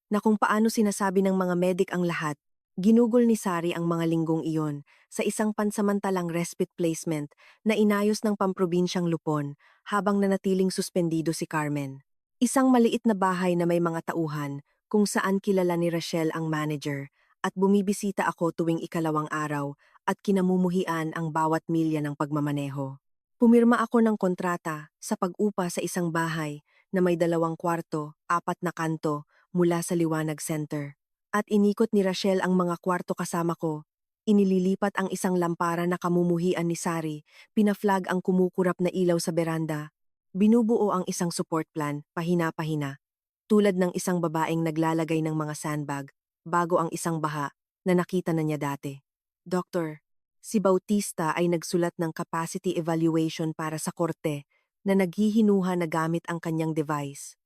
na kung paano sinasabi ng mga medic ang lahat. Ginugol ni Sari ang mga linggong iyon sa isang pansamantalang respite placement na inayos ng pamprobinsyang Lupon habang nanatiling suspendido si Carmen. Isang maliit na bahay na may mga tauhan kung saan kilala ni Rachel ang manager at bumibisita ako tuwing ikalawang araw at kinamumuhian ang bawat milya ng pagmamaneho. Pumirma ako ng kontrata sa pag-upa sa isang bahay na may 2 kwarto, 4 na kanto mula sa Liwanag Center. At inikot ni Rachel ang mga kwarto kasama ko. Inililipat ang isang lampara na kamumuhian ni Sari, pinaflag ang kumukurap na ilaw sa beranda. Binubuo ang isang support plan, pahina-pahina, tulad ng isang babaeng naglalagay ng mga sandbag, bago ang isang baha na nakita na niya dati. Doktor, si Bautista ay nagsulat ng capacity evaluation para sa korte na naghihinuha na gamit ang kanyang device.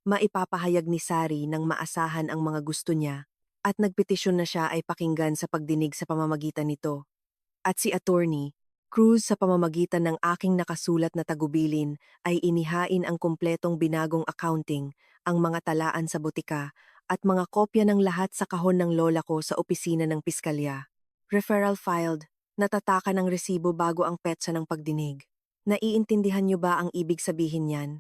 Maipapahayag ni Sari nang maasahan ang mga gusto niya at nagpetisyon na siya ay pakinggan sa pagdinig sa pamamagitan nito. At si Attorney Cruz sa pamamagitan ng aking nakasulat na tagubilin ay inihain ang kumpletong binagong accounting, ang mga talaan sa butika at mga kopya ng lahat sa kahon ng lola ko sa opisina ng piskalya. Referral filed, natataka ng resibo bago ang petsa ng pagdinig. Naiintindihan niyo ba ang ibig sabihin niyan?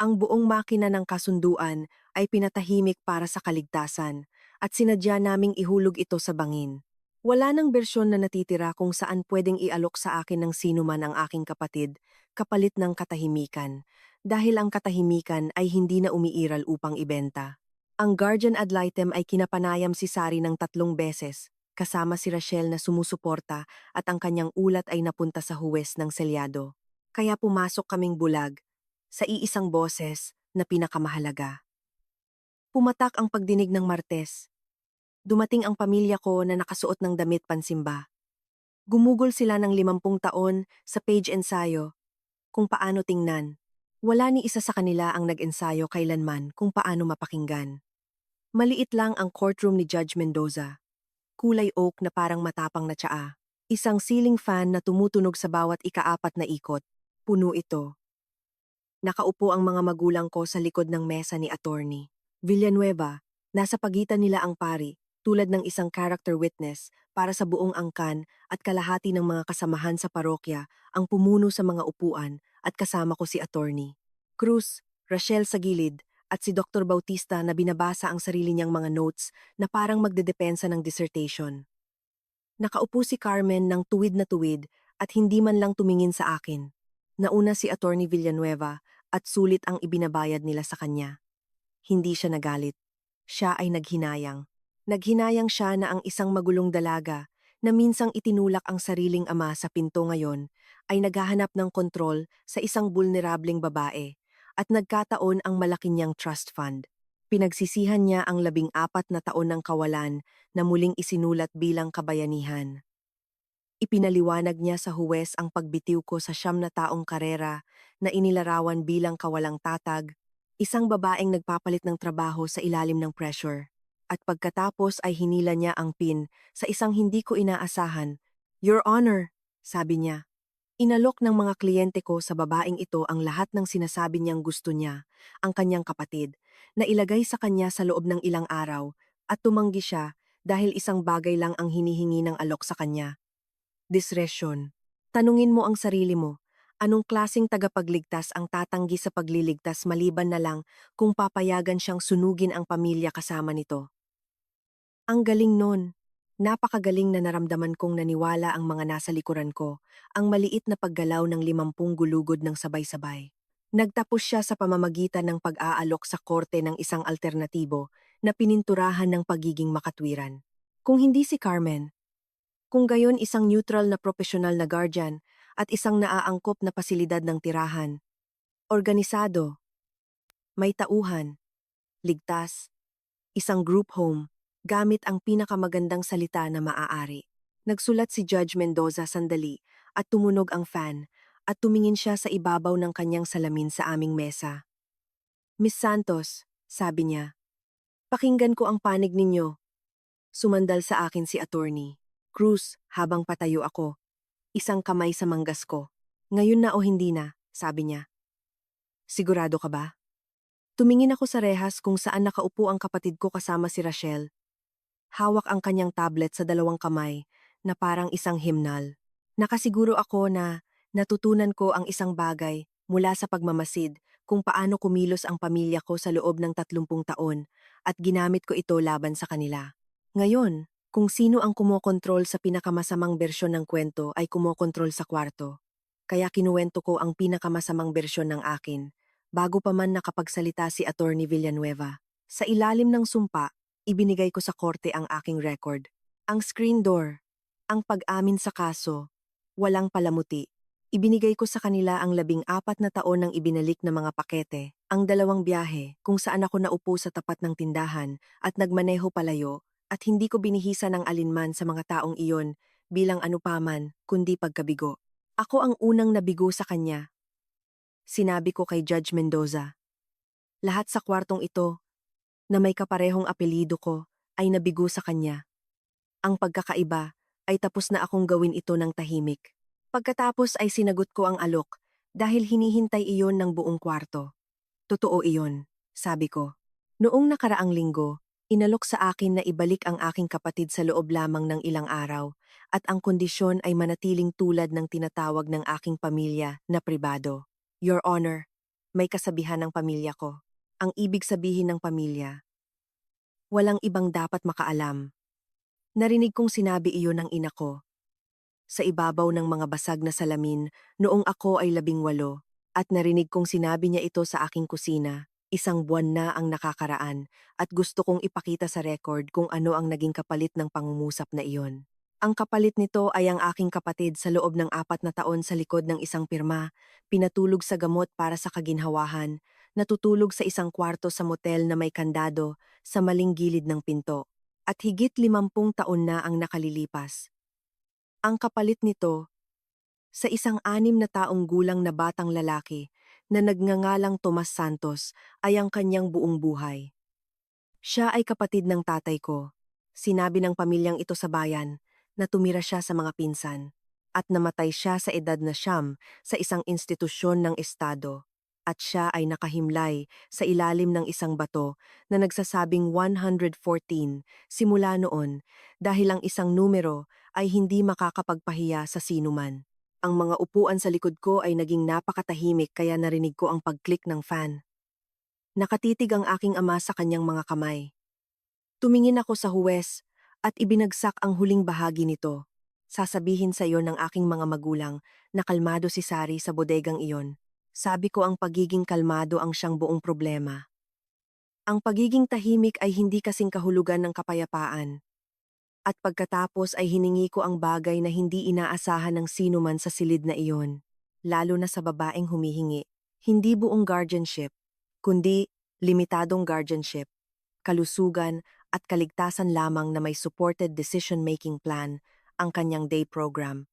Ang buong makina ng kasunduan ay pinatahimik para sa kaligtasan at sinadya naming ihulog ito sa bangin. Wala nang bersyon na natitira kung saan pwedeng ialok sa akin ng sino man ang aking kapatid, kapalit ng katahimikan, dahil ang katahimikan ay hindi na umiiral upang ibenta. Ang guardian ad litem ay kinapanayam si Sari ng 3 beses, kasama si Rachel na sumusuporta at ang kanyang ulat ay napunta sa huwes ng selyado. Kaya pumasok kaming bulag, sa iisang boses na pinakamahalaga. Pumatak ang pagdinig ng Martes. Dumating ang pamilya ko na nakasuot ng damit pansimba. Gumugol sila ng 50 taon sa page ensayo kung paano tingnan. Wala ni isa sa kanila ang nag-ensayo kailanman kung paano mapakinggan. Maliit lang ang courtroom ni Judge Mendoza. Kulay oak na parang matapang na tsaa. Isang ceiling fan na tumutunog sa bawat ika-4 na ikot. Puno ito. Nakaupo ang mga magulang ko sa likod ng mesa ni Attorney Villanueva. Nasa pagitan nila ang pari, tulad ng isang character witness para sa buong angkan at kalahati ng mga kasamahan sa parokya ang pumuno sa mga upuan at kasama ko si Attorney Cruz, Rachel sa gilid, at si Dr. Bautista na binabasa ang sarili niyang mga notes na parang magdedepensa ng dissertation. Nakaupo si Carmen ng tuwid na tuwid at hindi man lang tumingin sa akin. Nauna si Attorney Villanueva at sulit ang ibinabayad nila sa kanya. Hindi siya nagalit. Siya ay naghinayang. Naghinayang siya na ang isang magulong dalaga na minsang itinulak ang sariling ama sa pinto ngayon ay naghahanap ng kontrol sa isang bulnerableng babae at nagkataon ang malaki niyang trust fund. Pinagsisihan niya ang 14 na taon ng kawalan na muling isinulat bilang kabayanihan. Ipinaliwanag niya sa huwes ang pagbitiw ko sa 9 na taong karera na inilarawan bilang kawalang tatag, isang babaeng nagpapalit ng trabaho sa ilalim ng pressure. At pagkatapos ay hinila niya ang pin sa isang hindi ko inaasahan. "Your Honor," sabi niya. Inalok ng mga kliyente ko sa babaeng ito ang lahat ng sinasabi niyang gusto niya, ang kanyang kapatid, na ilagay sa kanya sa loob ng ilang araw, at tumanggi siya dahil isang bagay lang ang hinihingi ng alok sa kanya. Disresyon. Tanungin mo ang sarili mo, Anong klaseng tagapagligtas ang tatanggi sa pagliligtas maliban na lang kung papayagan siyang sunugin ang pamilya kasama nito? Ang galing nun. Napakagaling na naramdaman kong naniwala ang mga nasa likuran ko, ang maliit na paggalaw ng 50 gulugod ng sabay-sabay. Nagtapos siya sa pamamagitan ng pag-aalok sa korte ng isang alternatibo na pininturahan ng pagiging makatwiran. Kung hindi si Carmen, kung gayon isang neutral na profesional na guardian at isang naaangkop na pasilidad ng tirahan, organisado, may tauhan, ligtas, isang group home, gamit ang pinakamagandang salita na maaari. Nagsulat si Judge Mendoza sandali at tumunog ang fan at tumingin siya sa ibabaw ng kanyang salamin sa aming mesa. Miss Santos, sabi niya, pakinggan ko ang panig ninyo. Sumandal sa akin si attorney Cruz habang patayo ako, isang kamay sa manggas ko. Ngayon na o hindi na, sabi niya. Sigurado ka ba? Tumingin ako sa rehas kung saan nakaupo ang kapatid ko kasama si Rachel. Hawak ang kanyang tablet sa dalawang kamay na parang isang himnal. Nakasiguro ako na natutunan ko ang isang bagay mula sa pagmamasid kung paano kumilos ang pamilya ko sa loob ng 30 taon at ginamit ko ito laban sa kanila. Ngayon, kung sino ang kumokontrol sa pinakamasamang bersyon ng kwento ay kumokontrol sa kwarto. Kaya kinuwento ko ang pinakamasamang bersyon ng akin, bago pa man nakapagsalita si Attorney Villanueva. Sa ilalim ng sumpa, ibinigay ko sa korte ang aking record. Ang screen door, ang pag-amin sa kaso, walang palamuti. Ibinigay ko sa kanila ang 14 na taon ng ibinalik na mga pakete, ang 2 biyahe kung saan ako naupo sa tapat ng tindahan at nagmaneho palayo at hindi ko binihisa ng alinman sa mga taong iyon bilang anupaman kundi pagkabigo. Ako ang unang nabigo sa kanya. Sinabi ko kay Judge Mendoza. Lahat sa kwartong ito, na may kaparehong apelyido ko, ay nabigo sa kanya. Ang pagkakaiba ay tapos na akong gawin ito ng tahimik. Pagkatapos ay sinagot ko ang alok dahil hinihintay iyon ng buong kwarto. Totoo iyon, sabi ko. Noong nakaraang linggo, inalok sa akin na ibalik ang aking kapatid sa loob lamang ng ilang araw at ang kondisyon ay manatiling tulad ng tinatawag ng aking pamilya na pribado. Your Honor, may kasabihan ng pamilya ko. Ang ibig sabihin ng pamilya, walang ibang dapat makaalam. Narinig kong sinabi iyon ng ina ko. Sa ibabaw ng mga basag na salamin noong ako ay 18 at narinig kong sinabi niya ito sa aking kusina. Isang buwan na ang nakakaraan at gusto kong ipakita sa record kung ano ang naging kapalit ng pangungusap na iyon. Ang kapalit nito ay ang aking kapatid sa loob ng 4 na taon sa likod ng isang pirma, pinatulog sa gamot para sa kaginhawahan, natutulog sa isang kwarto sa motel na may kandado sa maling gilid ng pinto, at higit 50 taon na ang nakalilipas. Ang kapalit nito, sa isang 6 na taong gulang na batang lalaki na nagngangalang Tomas Santos ay ang kanyang buong buhay. Siya ay kapatid ng tatay ko. Sinabi ng pamilyang ito sa bayan na tumira siya sa mga pinsan at namatay siya sa edad na 9 sa isang institusyon ng estado. At siya ay nakahimlay sa ilalim ng isang bato na nagsasabing 114 simula noon dahil ang isang numero ay hindi makakapagpahiya sa sinuman. Ang mga upuan sa likod ko ay naging napakatahimik kaya narinig ko ang pag-click ng fan. Nakatitig ang aking ama sa kanyang mga kamay. Tumingin ako sa huwes at ibinagsak ang huling bahagi nito. Sasabihin sa iyo ng aking mga magulang na kalmado si Sari sa bodegang iyon. Sabi ko ang pagiging kalmado ang siyang buong problema. Ang pagiging tahimik ay hindi kasing kahulugan ng kapayapaan. At pagkatapos ay hiningi ko ang bagay na hindi inaasahan ng sino man sa silid na iyon, lalo na sa babaeng humihingi. Hindi buong guardianship, kundi limitadong guardianship, kalusugan at kaligtasan lamang na may supported decision-making plan ang kanyang day program.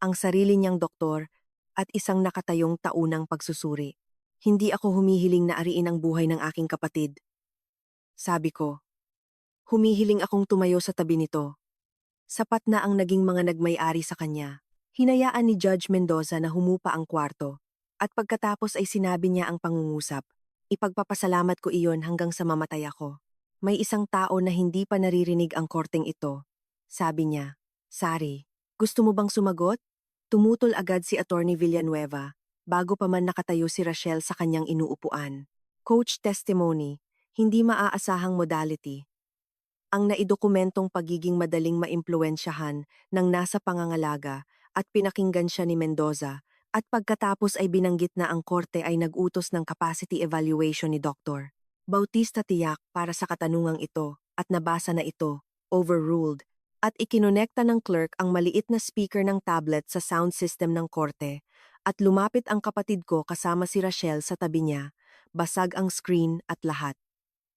Ang sarili niyang doktor at isang nakatayong taunang pagsusuri. Hindi ako humihiling na ariin ang buhay ng aking kapatid. Sabi ko, humihiling akong tumayo sa tabi nito. Sapat na ang naging mga nagmay-ari sa kanya. Hinayaan ni Judge Mendoza na humupa ang kwarto. At pagkatapos ay sinabi niya ang pangungusap. Ipagpapasalamat ko iyon hanggang sa mamatay ako. May isang tao na hindi pa naririnig ang korteng ito. Sabi niya, Sari, gusto mo bang sumagot? Tumutol agad si Attorney Villanueva, bago pa man nakatayo si Rachel sa kanyang inuupuan. Coach testimony, hindi maaasahang modality. Ang naidokumentong pagiging madaling maimpluwensyahan ng nasa pangangalaga at pinakinggan siya ni Mendoza at pagkatapos ay binanggit na ang korte ay nag-utos ng capacity evaluation ni Dr. Bautista tiyak para sa katanungang ito at nabasa na ito, overruled, at ikinonekta ng clerk ang maliit na speaker ng tablet sa sound system ng korte at lumapit ang kapatid ko kasama si Rachel sa tabi niya, basag ang screen at lahat.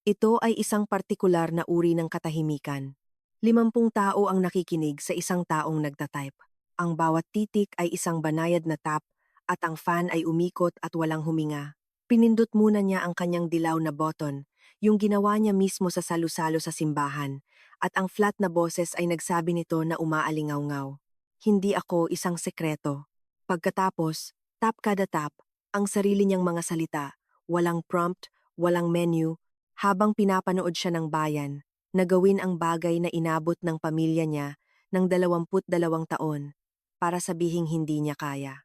Ito ay isang partikular na uri ng katahimikan. 50 tao ang nakikinig sa isang taong nagtatype. Ang bawat titik ay isang banayad na tap at ang fan ay umikot at walang huminga. Pinindot muna niya ang kanyang dilaw na button, yung ginawa niya mismo sa salusalo sa simbahan, at ang flat na boses ay nagsabi nito na umaalingaw-ngaw. Hindi ako isang sekreto. Pagkatapos, tap kada tap, ang sarili niyang mga salita, walang prompt, walang menu, habang pinapanood siya ng bayan, na gawin ang bagay na inabot ng pamilya niya ng 22 taon para sabihing hindi niya kaya.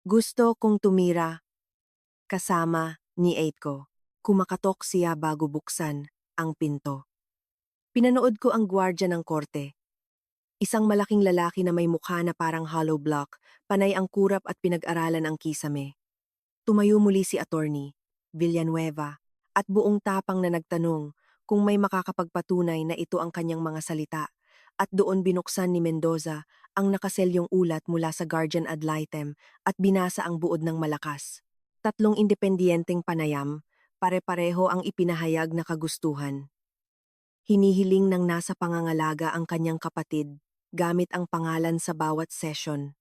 Gusto kong tumira, kasama ni Aitko. Kumakatok siya bago buksan ang pinto. Pinanood ko ang gwardya ng korte. Isang malaking lalaki na may mukha na parang hollow block, panay ang kurap at pinag-aralan ang kisame. Tumayo muli si Attorney Villanueva at buong tapang na nagtanong kung may makakapagpatunay na ito ang kanyang mga salita, at doon binuksan ni Mendoza ang nakaselyong ulat mula sa guardian ad litem at binasa ang buod ng malakas. 3 independiyenteng panayam, pare-pareho ang ipinahayag na kagustuhan. Hinihiling ng nasa pangangalaga ang kanyang kapatid gamit ang pangalan sa bawat session.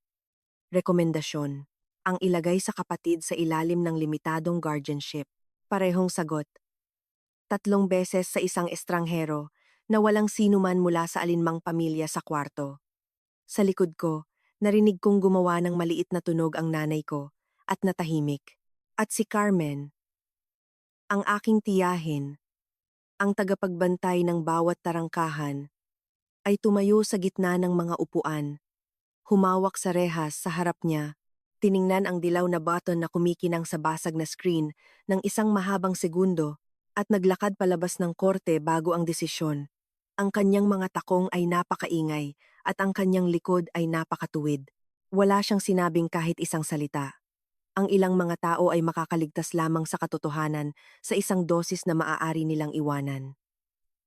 Rekomendasyon, ang ilagay sa kapatid sa ilalim ng limitadong guardianship. Parehong sagot. 3 beses sa isang estranghero na walang sinuman mula sa alinmang pamilya sa kwarto. Sa likod ko, narinig kong gumawa ng maliit na tunog ang nanay ko at natahimik. At si Carmen, ang aking tiyahin, ang tagapagbantay ng bawat tarangkahan, ay tumayo sa gitna ng mga upuan, humawak sa rehas sa harap niya, tiningnan ang dilaw na button na kumikinang sa basag na screen ng isang mahabang segundo at naglakad palabas ng korte bago ang desisyon. Ang kanyang mga takong ay napakaingay at ang kanyang likod ay napakatuwid. Wala siyang sinabing kahit isang salita. Ang ilang mga tao ay makakaligtas lamang sa katotohanan sa isang dosis na maaari nilang iwanan.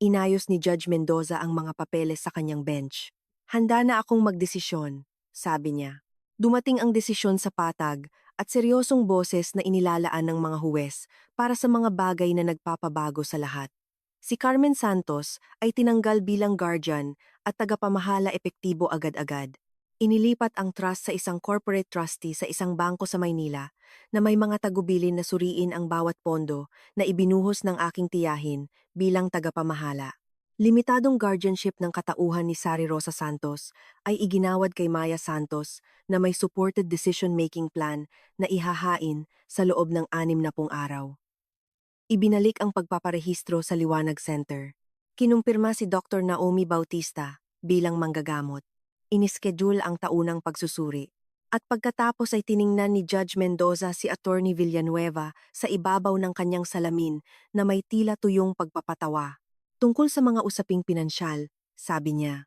Inayos ni Judge Mendoza ang mga papeles sa kanyang bench. Handa na akong magdesisyon, sabi niya. Dumating ang desisyon sa patag at seryosong boses na inilalaan ng mga huwes para sa mga bagay na nagpapabago sa lahat. Si Carmen Santos ay tinanggal bilang guardian at tagapamahala epektibo agad-agad. Inilipat ang trust sa isang corporate trustee sa isang bangko sa Maynila na may mga tagubilin na suriin ang bawat pondo na ibinuhos ng aking tiyahin bilang tagapamahala. Limitadong guardianship ng katauhan ni Sari Rosa Santos ay iginawad kay Maya Santos na may supported decision-making plan na ihahain sa loob ng 60 araw. Ibinalik ang pagpaparehistro sa Liwanag Center. Kinumpirma si Dr. Naomi Bautista bilang manggagamot. Inischedule ang taunang pagsusuri. At pagkatapos ay tiningnan ni Judge Mendoza si Attorney Villanueva sa ibabaw ng kanyang salamin na may tila tuyong pagpapatawa. Tungkol sa mga usaping pinansyal, sabi niya,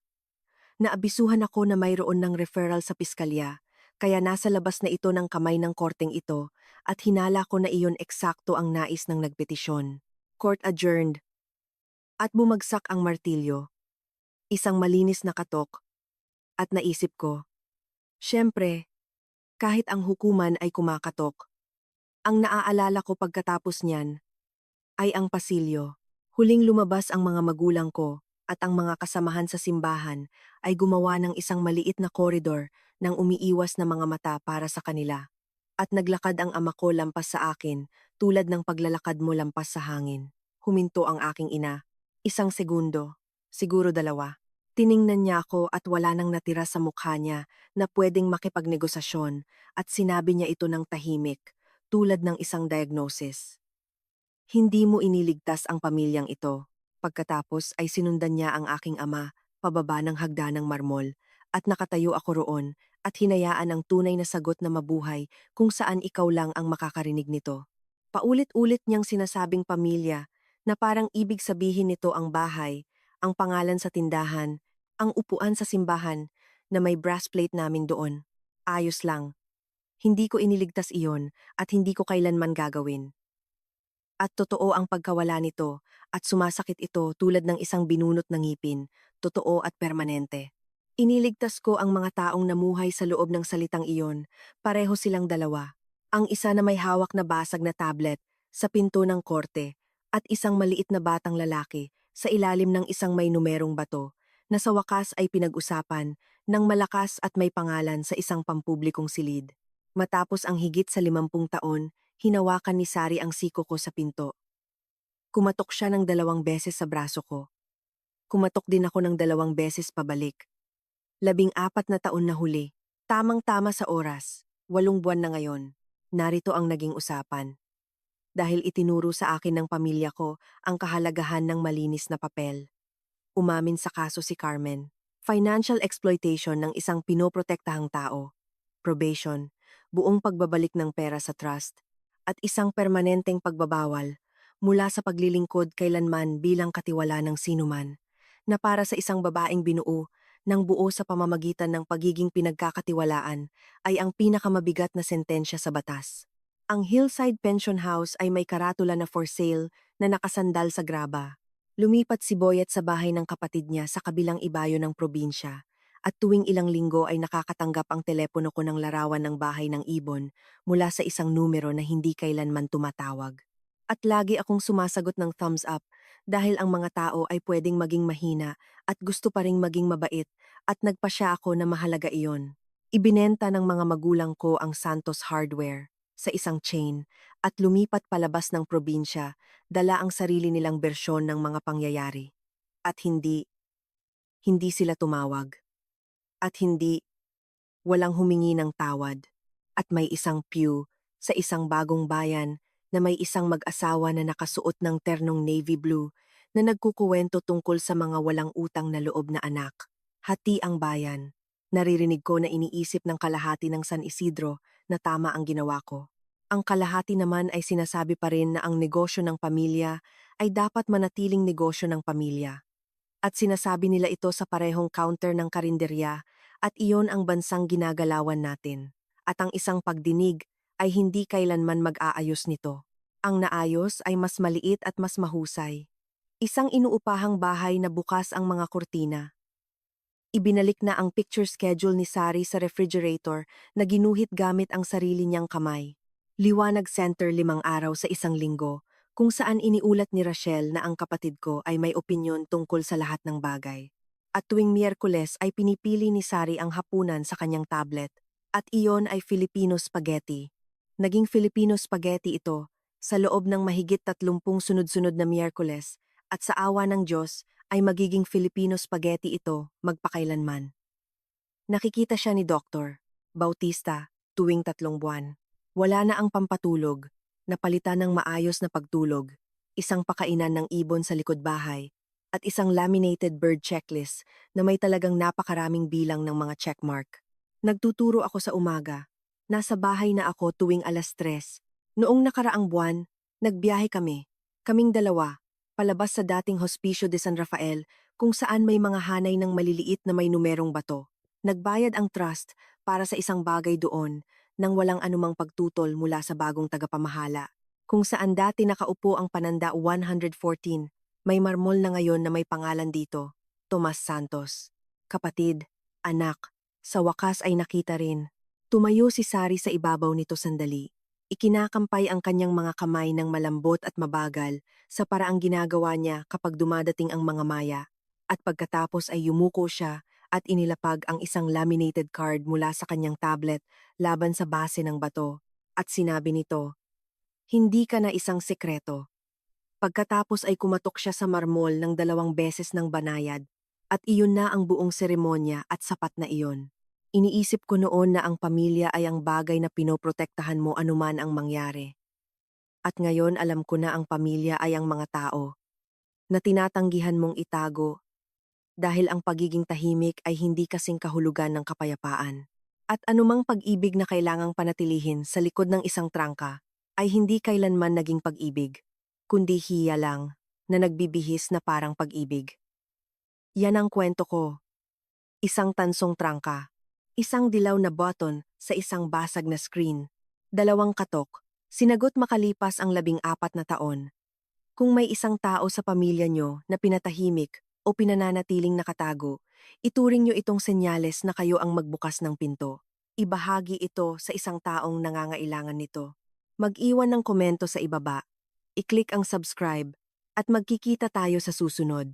naabisuhan ako na mayroon ng referral sa piskalya, kaya nasa labas na ito ng kamay ng korteng ito at hinala ko na iyon eksakto ang nais ng nagpetisyon. Court adjourned. At bumagsak ang martilyo. Isang malinis na katok. At naisip ko, syempre, kahit ang hukuman ay kumakatok, ang naaalala ko pagkatapos niyan ay ang pasilyo. Huling lumabas ang mga magulang ko at ang mga kasamahan sa simbahan ay gumawa ng isang maliit na koridor ng umiiwas na mga mata para sa kanila. At naglakad ang ama ko lampas sa akin tulad ng paglalakad mo lampas sa hangin. Huminto ang aking ina. 1 segundo, siguro 2. Tiningnan niya ako at wala nang natira sa mukha niya na pwedeng makipagnegosasyon at sinabi niya ito ng tahimik, tulad ng isang diagnosis. Hindi mo iniligtas ang pamilyang ito. Pagkatapos ay sinundan niya ang aking ama, pababa ng hagdanang marmol, at nakatayo ako roon, at hinayaan ang tunay na sagot na mabuhay kung saan ikaw lang ang makakarinig nito. Paulit-ulit niyang sinasabing pamilya na parang ibig sabihin nito ang bahay, ang pangalan sa tindahan, ang upuan sa simbahan na may brass plate namin doon. Ayos lang. Hindi ko iniligtas iyon at hindi ko kailanman gagawin. At totoo ang pagkawala nito at sumasakit ito tulad ng isang binunot na ngipin, totoo at permanente. Iniligtas ko ang mga taong namuhay sa loob ng salitang iyon, pareho silang dalawa. Ang isa na may hawak na basag na tablet sa pinto ng korte at isang maliit na batang lalaki sa ilalim ng isang may numerong bato na sa wakas ay pinag-usapan ng malakas at may pangalan sa isang pampublikong silid. Matapos ang higit sa 50 taon, hinawakan ni Sari ang siko ko sa pinto. Kumatok siya ng 2 beses sa braso ko. Kumatok din ako ng 2 beses pabalik. 14 na taon na huli. Tamang-tama sa oras. 8 buwan na ngayon. Narito ang naging usapan. Dahil itinuro sa akin ng pamilya ko ang kahalagahan ng malinis na papel. Umamin sa kaso si Carmen. Financial exploitation ng isang pinoprotektahang tao. Probation. Buong pagbabalik ng pera sa trust. At isang permanenteng pagbabawal mula sa paglilingkod kailanman bilang katiwala ng sinuman na para sa isang babaeng binuo ng buo sa pamamagitan ng pagiging pinagkakatiwalaan ay ang pinakamabigat na sentensya sa batas. Ang Hillside Pension House ay may karatula na for sale na nakasandal sa graba. Lumipat si Boyet sa bahay ng kapatid niya sa kabilang ibayo ng probinsya at tuwing ilang linggo ay nakakatanggap ang telepono ko ng larawan ng bahay ng ibon mula sa isang numero na hindi kailanman tumatawag. At lagi akong sumasagot ng thumbs up dahil ang mga tao ay pwedeng maging mahina at gusto pa ring maging mabait at nagpasya ako na mahalaga iyon. Ibinenta ng mga magulang ko ang Santos Hardware sa isang chain at lumipat palabas ng probinsya, dala ang sarili nilang bersyon ng mga pangyayari. At hindi sila tumawag. At walang humingi ng tawad. At may isang pew sa isang bagong bayan na may isang mag-asawa na nakasuot ng ternong navy blue na nagkukuwento tungkol sa mga walang utang na loob na anak. Hati ang bayan. Naririnig ko na iniisip ng kalahati ng San Isidro na tama ang ginawa ko. Ang kalahati naman ay sinasabi pa rin na ang negosyo ng pamilya ay dapat manatiling negosyo ng pamilya. At sinasabi nila ito sa parehong counter ng karinderya at iyon ang bansang ginagalawan natin. At ang isang pagdinig ay hindi kailanman mag-aayos nito. Ang naayos ay mas maliit at mas mahusay. Isang inuupahang bahay na bukas ang mga kurtina. Ibinalik na ang picture schedule ni Sari sa refrigerator na ginuhit gamit ang sarili niyang kamay. Liwanag center 5 araw sa isang linggo, kung saan iniulat ni Rachel na ang kapatid ko ay may opinyon tungkol sa lahat ng bagay. At tuwing Miyerkules ay pinipili ni Sari ang hapunan sa kanyang tablet. At iyon ay Filipino spaghetti. Naging Filipino spaghetti ito sa loob ng mahigit 30 sunod-sunod na Miyerkules at sa awa ng Diyos ay magiging Filipino spaghetti ito magpakailanman. Nakikita siya ni Dr. Bautista tuwing 3 buwan. Wala na ang pampatulog, napalitan ng maayos na pagtulog, isang pakainan ng ibon sa likod bahay, at isang laminated bird checklist na may talagang napakaraming bilang ng mga checkmark. Nagtuturo ako sa umaga. Nasa bahay na ako tuwing 3:00. Noong nakaraang buwan, nagbiyahe kami. Kaming dalawa, palabas sa dating Hospicio de San Rafael kung saan may mga hanay ng maliliit na may numerong bato. Nagbayad ang trust para sa isang bagay doon nang walang anumang pagtutol mula sa bagong tagapamahala. Kung saan dati nakaupo ang pananda 114, may marmol na ngayon na may pangalan dito, Tomas Santos. Kapatid, anak, sa wakas ay nakita rin. Tumayo si Sari sa ibabaw nito sandali. Ikinakampay ang kanyang mga kamay ng malambot at mabagal sa paraang ginagawa niya kapag dumadating ang mga maya. At pagkatapos ay yumuko siya at inilapag ang isang laminated card mula sa kanyang tablet laban sa base ng bato. At sinabi nito, "Hindi ka na isang sekreto." Pagkatapos ay kumatok siya sa marmol ng 2 beses ng banayad at iyon na ang buong seremonya at sapat na iyon. Iniisip ko noon na ang pamilya ay ang bagay na pinoprotektahan mo anuman ang mangyari. At ngayon alam ko na ang pamilya ay ang mga tao na tinatanggihan mong itago dahil ang pagiging tahimik ay hindi kasing kahulugan ng kapayapaan. At anumang pag-ibig na kailangang panatilihin sa likod ng isang trangka ay hindi kailanman naging pag-ibig, kundi hiya lang na nagbibihis na parang pag-ibig. Yan ang kwento ko. Isang tansong trangka, isang dilaw na button sa isang basag na screen, dalawang katok, sinagot makalipas ang 14 na taon. Kung may isang tao sa pamilya nyo na pinatahimik o pinananatiling nakatago, ituring nyo itong senyales na kayo ang magbukas ng pinto. Ibahagi ito sa isang taong nangangailangan nito. Mag-iwan ng komento sa ibaba, i-click ang subscribe, at magkikita tayo sa susunod.